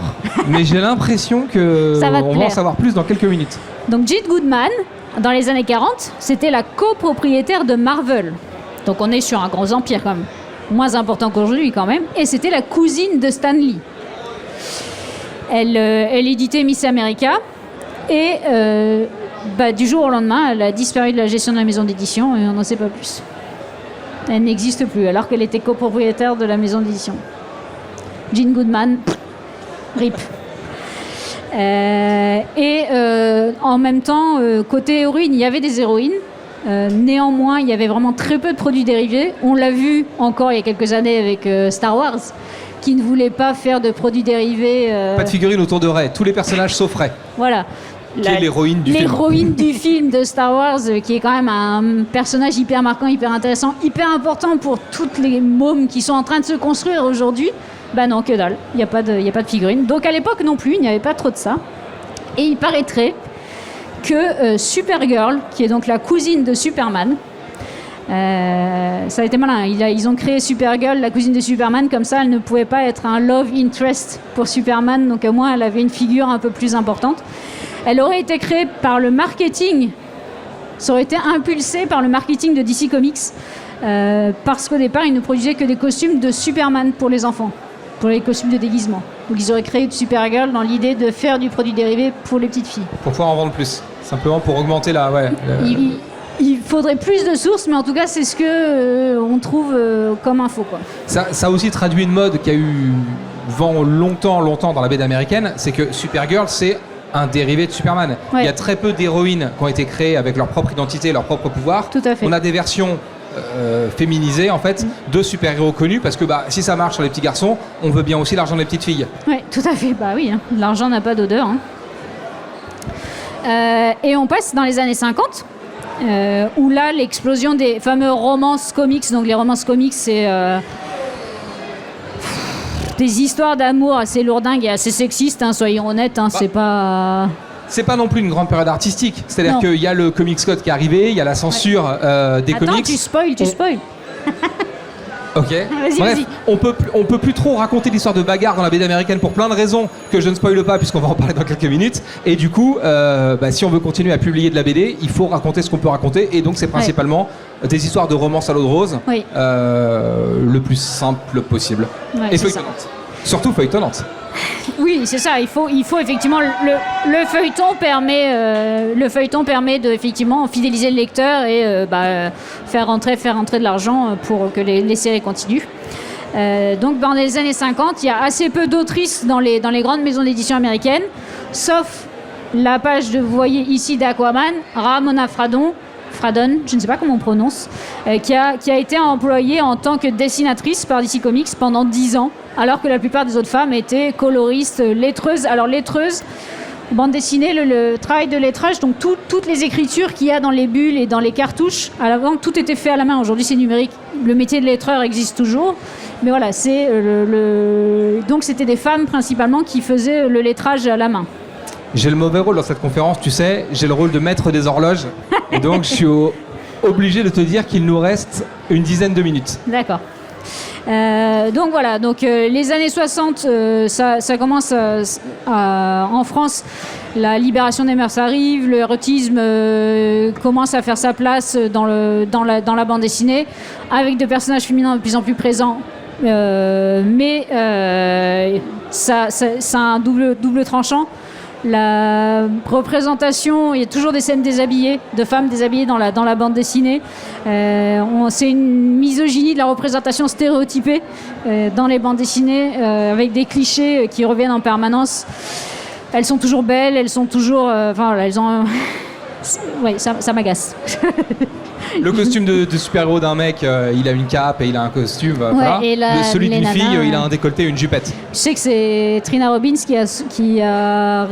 mais j'ai l'impression que on va en savoir plus dans quelques minutes. Donc Jean Goodman, dans les années 40, c'était la copropriétaire de Marvel. Donc on est sur un gros empire quand même, moins important qu'aujourd'hui quand même, et c'était la cousine de Stan Lee. Elle éditait Miss America, et du jour au lendemain, elle a disparu de la gestion de la maison d'édition, et on n'en sait pas plus. Elle n'existe plus, alors qu'elle était copropriétaire de la maison d'édition. Jean Goodman, RIP. En même temps, côté héroïne, il y avait des héroïnes. Néanmoins, il y avait vraiment très peu de produits dérivés. On l'a vu encore il y a quelques années avec Star Wars, qui ne voulait pas faire de produits dérivés. Pas de figurines autour de Rey, tous les personnages sauf Rey. Voilà. Qui est l'héroïne du film. L'héroïne du film de Star Wars, qui est quand même un personnage hyper marquant, hyper intéressant, hyper important pour toutes les mômes qui sont en train de se construire aujourd'hui. Ben non, que dalle. Il n'y a pas de figurines. Donc à l'époque non plus, il n'y avait pas trop de ça. Et il paraîtrait que Supergirl, qui est donc la cousine de Superman, ça a été malin. Ils ont créé Supergirl, la cousine de Superman, comme ça elle ne pouvait pas être un love interest pour Superman, donc au moins elle avait une figure un peu plus importante. Elle aurait été créée par le marketing, ça aurait été impulsé par le marketing de DC Comics, parce qu'au départ ils ne produisaient que des costumes de Superman pour les enfants, pour les costumes de déguisement. Donc ils auraient créé Supergirl dans l'idée de faire du produit dérivé pour les petites filles. Pour pouvoir en vendre plus, simplement pour augmenter la... Il faudrait plus de sources, mais en tout cas, c'est ce que on trouve comme info, quoi. Ça a aussi traduit une mode qui a eu vent longtemps dans la BD américaine, c'est que Supergirl, c'est un dérivé de Superman. Ouais. Il y a très peu d'héroïnes qui ont été créées avec leur propre identité, leur propre pouvoir. Tout à fait. On a des versions féminisées, en fait, de super-héros connus, parce que si ça marche sur les petits garçons, on veut bien aussi l'argent des petites filles. Oui, tout à fait. Bah oui, hein. L'argent n'a pas d'odeur. Hein. Et on passe dans les années 50. Où là, l'explosion des fameux romances comics, donc les romances comics, c'est des histoires d'amour assez lourdingues et assez sexistes, hein, soyons honnêtes, hein, c'est pas non plus une grande période artistique. C'est-à-dire Non. qu'il y a le Comics Code qui est arrivé, il y a la censure des Attends, comics. tu spoil. Ok. Bref, Vas-y. on peut plus trop raconter l'histoire de bagarre dans la BD américaine pour plein de raisons que je ne spoile pas puisqu'on va en parler dans quelques minutes. Et du coup, si on veut continuer à publier de la BD, il faut raconter ce qu'on peut raconter. Et donc, c'est principalement des histoires de romance à l'eau de rose, Oui. le plus simple possible. Ouais, Et c'est ça. feuilletonnante. Surtout feuilletonnante. Oui, c'est ça. Il faut effectivement le feuilleton permet de effectivement fidéliser le lecteur et faire rentrer de l'argent pour que les séries continuent. Donc dans les années 50, il y a assez peu d'autrices dans les grandes maisons d'édition américaines, sauf la page que vous voyez ici d'Aquaman, Ramona Fradon, je ne sais pas comment on prononce, qui a été employée en tant que dessinatrice par DC Comics pendant 10 ans, alors que la plupart des autres femmes étaient coloristes, lettreuses. Alors lettreuses, bande dessinée, le travail de lettrage, donc toutes les écritures qu'il y a dans les bulles et dans les cartouches, à l'avant, tout était fait à la main. Aujourd'hui, c'est numérique. Le métier de lettreur existe toujours. Mais voilà, donc c'était des femmes principalement qui faisaient le lettrage à la main. J'ai le mauvais rôle dans cette conférence, tu sais, j'ai le rôle de maître des horloges. Et donc, je suis obligé de te dire qu'il nous reste une dizaine de minutes. D'accord. Donc voilà, les années 60, ça commence en France. La libération des mœurs arrive, le érotisme commence à faire sa place dans la bande dessinée, avec des personnages féminins de plus en plus présents. Mais ça a un double tranchant. La représentation, il y a toujours des scènes déshabillées, de femmes déshabillées dans la bande dessinée. C'est une misogynie de la représentation stéréotypée dans les bandes dessinées, avec des clichés qui reviennent en permanence. Elles sont toujours belles, elles sont toujours... elles ont... Ouais, ça m'agace. Le costume de super-héros d'un mec, il a une cape et il a un costume. Voilà. Et celui d'une nanas, fille, il a un décolleté et une jupette. Je sais que c'est Trina Robbins qui a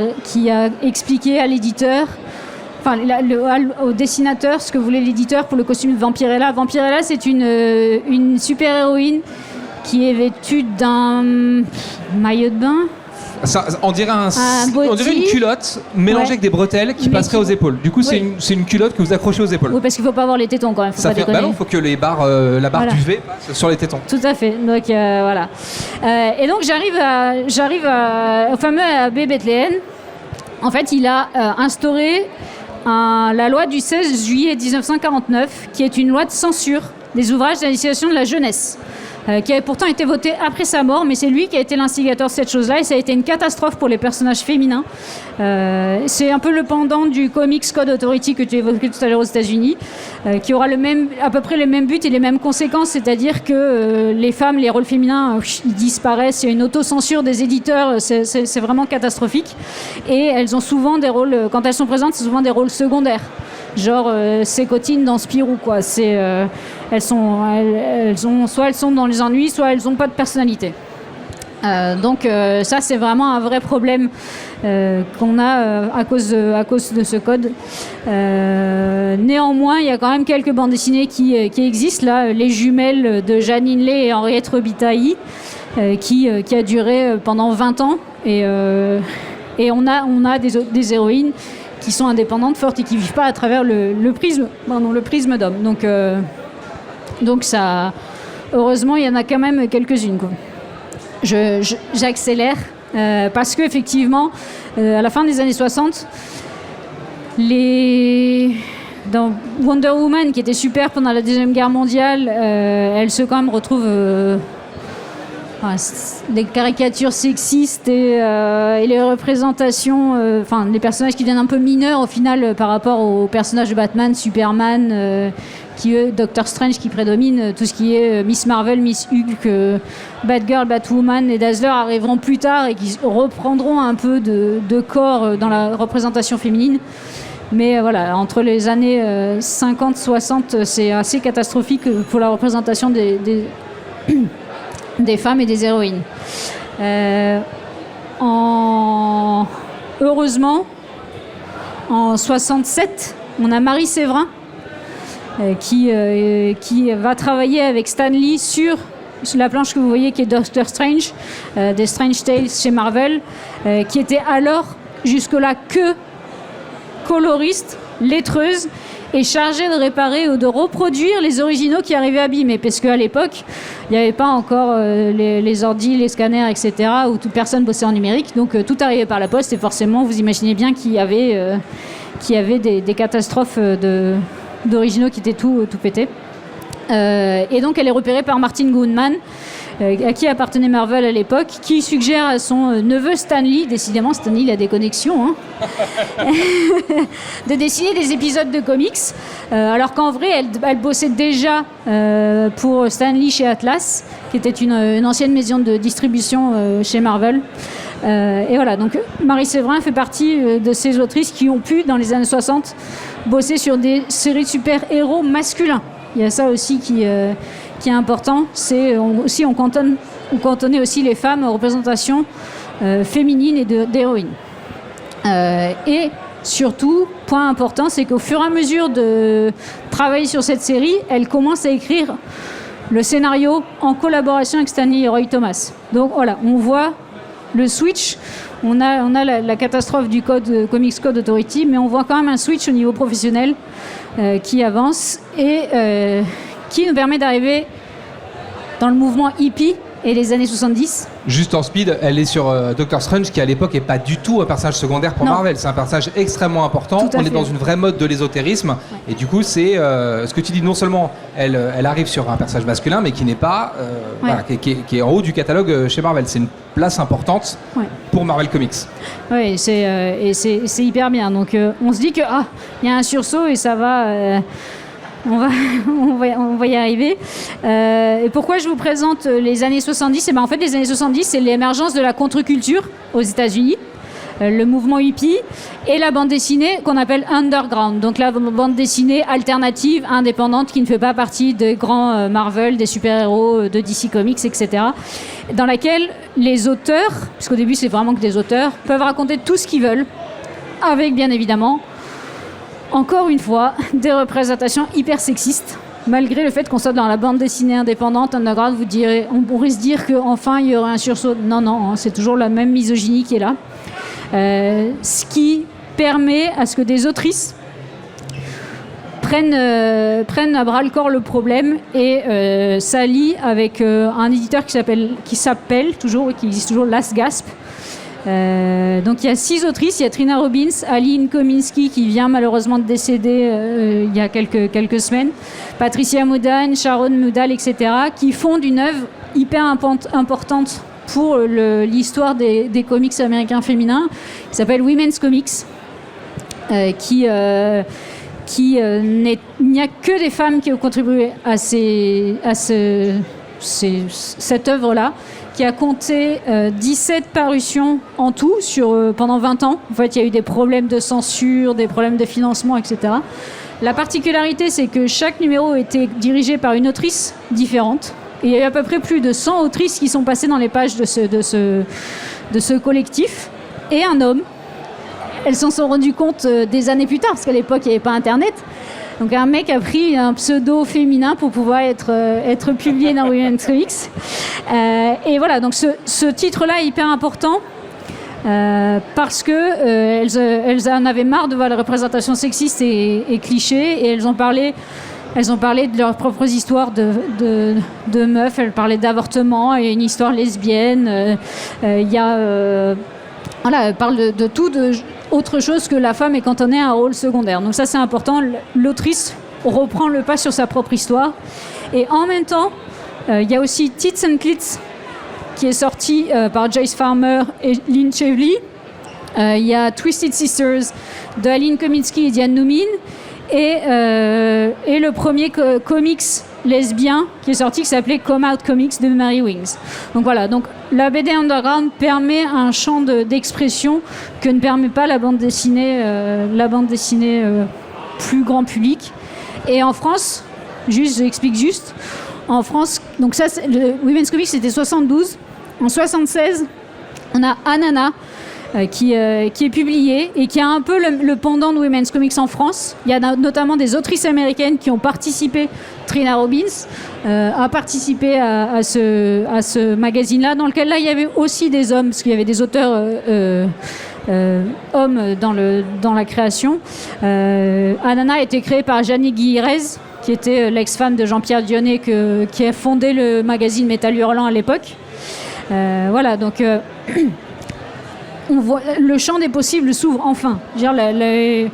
expliqué à l'éditeur, au dessinateur, ce que voulait l'éditeur pour le costume de Vampirella. Vampirella, c'est une super-héroïne qui est vêtue d'un maillot de bain. On dirait une culotte mélangée avec des bretelles qui passerait aux épaules. Du coup, c'est une culotte que vous accrochez aux épaules. Oui, parce qu'il ne faut pas avoir les tétons quand même. Faut pas déconner. Il faut que la barre du V passe sur les tétons. Tout à fait. Donc voilà. Et donc j'arrive au fameux abbé Bethléem. En fait, il a instauré la loi du 16 juillet 1949, qui est une loi de censure des ouvrages d'initiation de la jeunesse. Qui avait pourtant été voté après sa mort, mais c'est lui qui a été l'instigateur de cette chose-là, et ça a été une catastrophe pour les personnages féminins. C'est un peu le pendant du Comics Code Authority que tu évoquais tout à l'heure aux États-Unis, qui aura à peu près le même but et les mêmes conséquences, c'est-à-dire que les femmes, les rôles féminins, ils disparaissent. Il y a une autocensure des éditeurs, c'est vraiment catastrophique. Et elles ont souvent des rôles, quand elles sont présentes, c'est souvent des rôles secondaires. Genre Sécotine dans Spirou, quoi. Soit elles sont dans les ennuis, soit elles n'ont pas de personnalité. Donc ça, c'est vraiment un vrai problème qu'on a à cause de ce code. Néanmoins, il y a quand même quelques bandes dessinées qui existent là. Les jumelles de Jeanine Lay et Henriette Robitaille, qui a duré pendant 20 ans. Et on a des héroïnes qui sont indépendantes, fortes et qui ne vivent pas à travers le prisme d'homme. Donc ça, heureusement, il y en a quand même quelques-unes, quoi. J'accélère parce qu'effectivement, à la fin des années 60, dans Wonder Woman, qui était super pendant la Deuxième Guerre mondiale, elle se quand même retrouve des caricatures sexistes et les représentations, les personnages qui deviennent un peu mineurs au final par rapport aux personnages de Batman, Superman, Doctor Strange qui prédomine, tout ce qui est Miss Marvel, Miss Hulk, Batgirl, Batwoman et Dazzler arriveront plus tard et qui reprendront un peu de corps dans la représentation féminine. Mais voilà, entre les années 50-60, c'est assez catastrophique pour la représentation des femmes et des héroïnes. Heureusement, en 67, on a Marie Séverin qui va travailler avec Stan Lee sur la planche que vous voyez qui est Doctor Strange, des Strange Tales chez Marvel, qui était alors jusque-là que coloriste, lettreuse et chargée de réparer ou de reproduire les originaux qui arrivaient abîmés. Parce qu'à l'époque, il n'y avait pas encore les ordis, les scanners, etc., où toute personne bossait en numérique. Donc tout arrivait par la poste et forcément, vous imaginez bien qu'il y avait des catastrophes d'originaux qui étaient tout pétés. Et donc elle est repérée par Martin Goodman, à qui appartenait Marvel à l'époque, qui suggère à son neveu Stan Lee, décidément Stan Lee il a des connexions, de dessiner des épisodes de comics, alors qu'en vrai elle bossait déjà pour Stan Lee chez Atlas, qui était une ancienne maison de distribution chez Marvel. Et voilà, donc Marie Séverin fait partie de ces autrices qui ont pu, dans les années 60, bosser sur des séries de super-héros masculins. Il y a ça aussi qui est important, c'est on cantonnait aussi les femmes aux représentations féminines et d'héroïnes. Et surtout, point important, c'est qu'au fur et à mesure de travailler sur cette série, elle commence à écrire le scénario en collaboration avec Stanley et Roy Thomas. Donc voilà, on voit le switch. On a la catastrophe du Comics Code Authority, mais on voit quand même un switch au niveau professionnel qui avance et qui nous permet d'arriver dans le mouvement hippie et les années 70. Juste en speed, elle est sur Doctor Strange, qui à l'époque n'est pas du tout un personnage secondaire pour Marvel. C'est un personnage extrêmement important. On est dans une vraie mode de l'ésotérisme. Ouais. Et du coup, c'est ce que tu dis, non seulement elle arrive sur un personnage masculin, mais qui n'est pas, voilà, qui est en haut du catalogue chez Marvel. C'est une place importante pour Marvel Comics. Oui, c'est hyper bien. Donc on se dit que il y a un sursaut et ça va... On va y arriver. Et pourquoi je vous présente les années 70 ? En fait, les années 70, c'est l'émergence de la contre-culture aux États-Unis, le mouvement hippie et la bande dessinée qu'on appelle underground. Donc la bande dessinée alternative, indépendante, qui ne fait pas partie des grands Marvel, des super-héros de DC Comics, etc. Dans laquelle les auteurs, puisqu'au début c'est vraiment que des auteurs, peuvent raconter tout ce qu'ils veulent, avec bien évidemment... encore une fois, des représentations hyper sexistes. Malgré le fait qu'on soit dans la bande dessinée indépendante, underground, on pourrait se dire qu'enfin il y aurait un sursaut. Non, c'est toujours la même misogynie qui est là. Ce qui permet à ce que des autrices prennent à bras-le-corps le problème et s'allient avec un éditeur qui s'appelle toujours, et qui existe toujours, Last Gasp. Donc il y a 6 autrices, il y a Trina Robbins, Aline Kominsky qui vient malheureusement de décéder il y a quelques semaines, Patricia Mudan, Sharon Mudal, etc., qui fondent une œuvre hyper importante pour l'histoire des comics américains féminins, qui s'appelle Women's Comics, il n'y a que des femmes qui ont contribué à cette œuvre-là, qui a compté 17 parutions en tout pendant 20 ans. En fait, il y a eu des problèmes de censure, des problèmes de financement, etc. La particularité, c'est que chaque numéro était dirigé par une autrice différente. Et il y a eu à peu près plus de 100 autrices qui sont passées dans les pages de ce collectif. Et un homme. Elles s'en sont rendues compte des années plus tard, parce qu'à l'époque, il n'y avait pas Internet. Donc un mec a pris un pseudo féminin pour pouvoir être publié dans Women's Comics. Et voilà, donc ce titre-là est hyper important parce que elles en avaient marre de voir les représentations sexistes et clichés, et elles ont parlé de leurs propres histoires de meufs. Elles parlaient d'avortement et une histoire lesbienne. Voilà, elle parle de tout, autre chose que la femme est cantonnée à un rôle secondaire. Donc ça, c'est important. L'autrice reprend le pas sur sa propre histoire. Et en même temps, il y a aussi Tits and Clits, qui est sorti par Joyce Farmer et Lynn Chevely. Il y a Twisted Sisters de Aline Kominsky et Diane Noumin. Et le premier comics lesbien qui est sorti, qui s'appelait Come Out Comics de Mary Wings. Donc voilà, donc la BD underground permet un champ d'expression que ne permet pas la bande dessinée plus grand public. Et en France, j'explique juste, en France, donc ça, le Women's Comics c'était 72. En 76, on a Anana, qui est publié et qui a un peu le pendant de Women's Comics en France. Il y a notamment des autrices américaines qui ont participé. Trina Robbins a participé à ce magazine-là, dans lequel là il y avait aussi des hommes, parce qu'il y avait des auteurs homme dans la création. Anana a été créée par Jeannie Guillerez, qui était l'ex-femme de Jean-Pierre Dionnet, qui a fondé le magazine Métal Hurlant à l'époque. Voilà, donc on voit, le champ des possibles s'ouvre enfin. Je veux dire,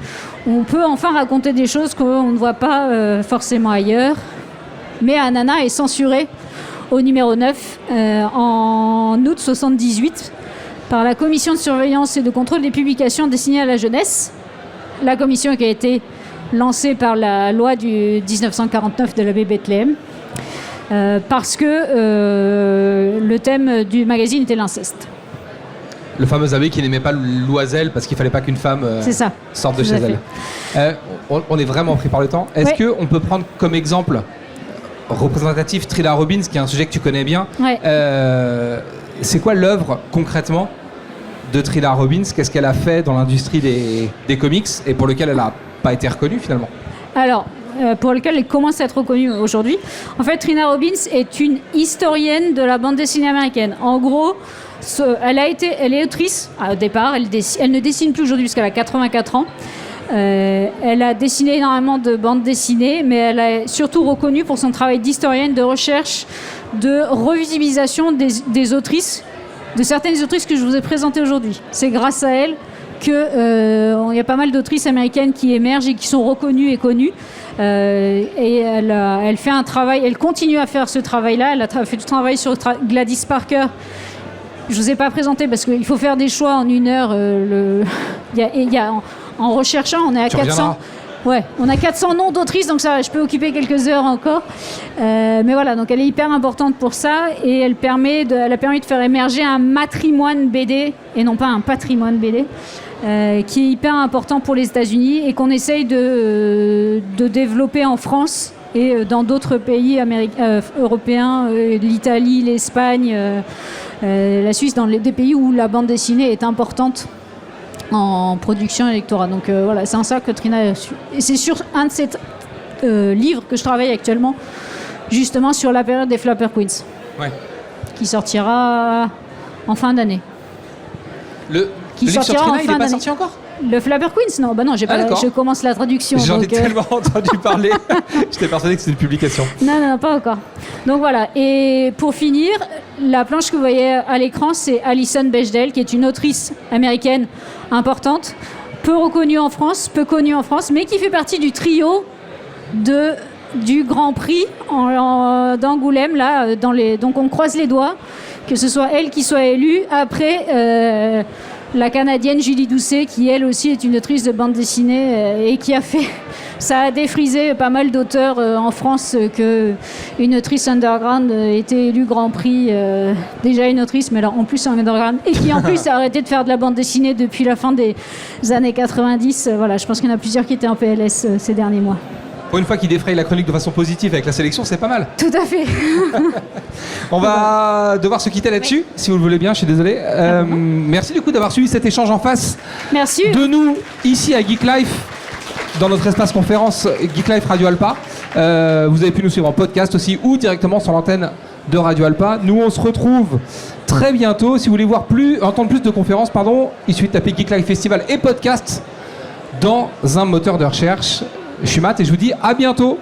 on peut enfin raconter des choses qu'on ne voit pas forcément ailleurs. Mais Anana est censurée au numéro 9 en août 1978 par la Commission de surveillance et de contrôle des publications destinées à la jeunesse. La commission qui a été lancée par la loi du 1949 de l'abbé Bethléem, parce que le thème du magazine était l'inceste. Le fameux abbé qui n'aimait pas l'oiselle parce qu'il ne fallait pas qu'une femme sorte de chez elle. On est vraiment pris par le temps. Est-ce qu'on peut prendre comme exemple représentatif Trilla Robbins, qui est un sujet que tu connais bien? C'est quoi l'œuvre concrètement de Trilla Robbins? Qu'est-ce qu'elle a fait dans l'industrie des comics et pour lequel elle n'a pas été reconnue finalement? Alors, pour lequel elle commence à être reconnue aujourd'hui. En fait, Trilla Robbins est une historienne de la bande dessinée américaine. En gros, elle est autrice au départ. Elle ne dessine plus aujourd'hui parce qu'elle a 84 ans. Elle a dessiné énormément de bandes dessinées, mais elle est surtout reconnue pour son travail d'historienne, de recherche, de revisibilisation des autrices, de certaines autrices que je vous ai présentées aujourd'hui. C'est grâce à elle qu'il y a pas mal d'autrices américaines qui émergent et qui sont reconnues et connues. Et elle fait un travail, elle continue à faire ce travail-là. Elle a fait du travail sur Gladys Parker. Je ne vous ai pas présenté parce qu'il faut faire des choix en une heure. En recherchant, on est à 400. Ouais, on a 400 noms d'autrices, donc ça, je peux occuper quelques heures encore. Mais voilà, donc elle est hyper importante pour ça et elle a permis de faire émerger un matrimoine BD et non pas un patrimoine BD, qui est hyper important pour les États-Unis et qu'on essaye de développer en France et dans d'autres pays européens, l'Italie, l'Espagne, la Suisse, dans des pays où la bande dessinée est importante en production et lectorat. Donc voilà, c'est en ça que Trina a su. Et c'est sur un de ces livres que je travaille actuellement, justement sur la période des Flapper Queens, qui sortira en fin d'année. Le livre sur Trina, il n'est pas sorti encore? Le Flapper Queens, non, bah non, je commence la traduction. J'en ai tellement entendu parler. J'étais persuadé que c'était une publication. Non, pas encore. Donc voilà, et pour finir, la planche que vous voyez à l'écran, c'est Alison Bechdel, qui est une autrice américaine importante, peu connue en France, mais qui fait partie du trio du Grand Prix d'Angoulême. Là, donc on croise les doigts que ce soit elle qui soit élue. Après, la Canadienne Julie Doucet, qui elle aussi est une autrice de bande dessinée et qui a fait... Ça a défrisé pas mal d'auteurs en France qu'une autrice underground était élue Grand Prix. Déjà une autrice, mais alors en plus en underground. Et qui en plus a arrêté de faire de la bande dessinée depuis la fin des années 90. Voilà, je pense qu'il y en a plusieurs qui étaient en PLS ces derniers mois. Pour une fois qu'il défraye la chronique de façon positive avec la sélection, c'est pas mal. Tout à fait. On va devoir se quitter là-dessus, si vous le voulez bien, je suis désolé. Merci du coup d'avoir suivi cet échange en face. Merci. De nous, ici à Geek Life, dans notre espace conférence Geek Life Radio Alpa. Vous avez pu nous suivre en podcast aussi ou directement sur l'antenne de Radio Alpa. Nous, on se retrouve très bientôt. Si vous voulez entendre plus de conférences, il suffit de taper Geek Life Festival et podcast dans un moteur de recherche. Je suis Matt et je vous dis à bientôt.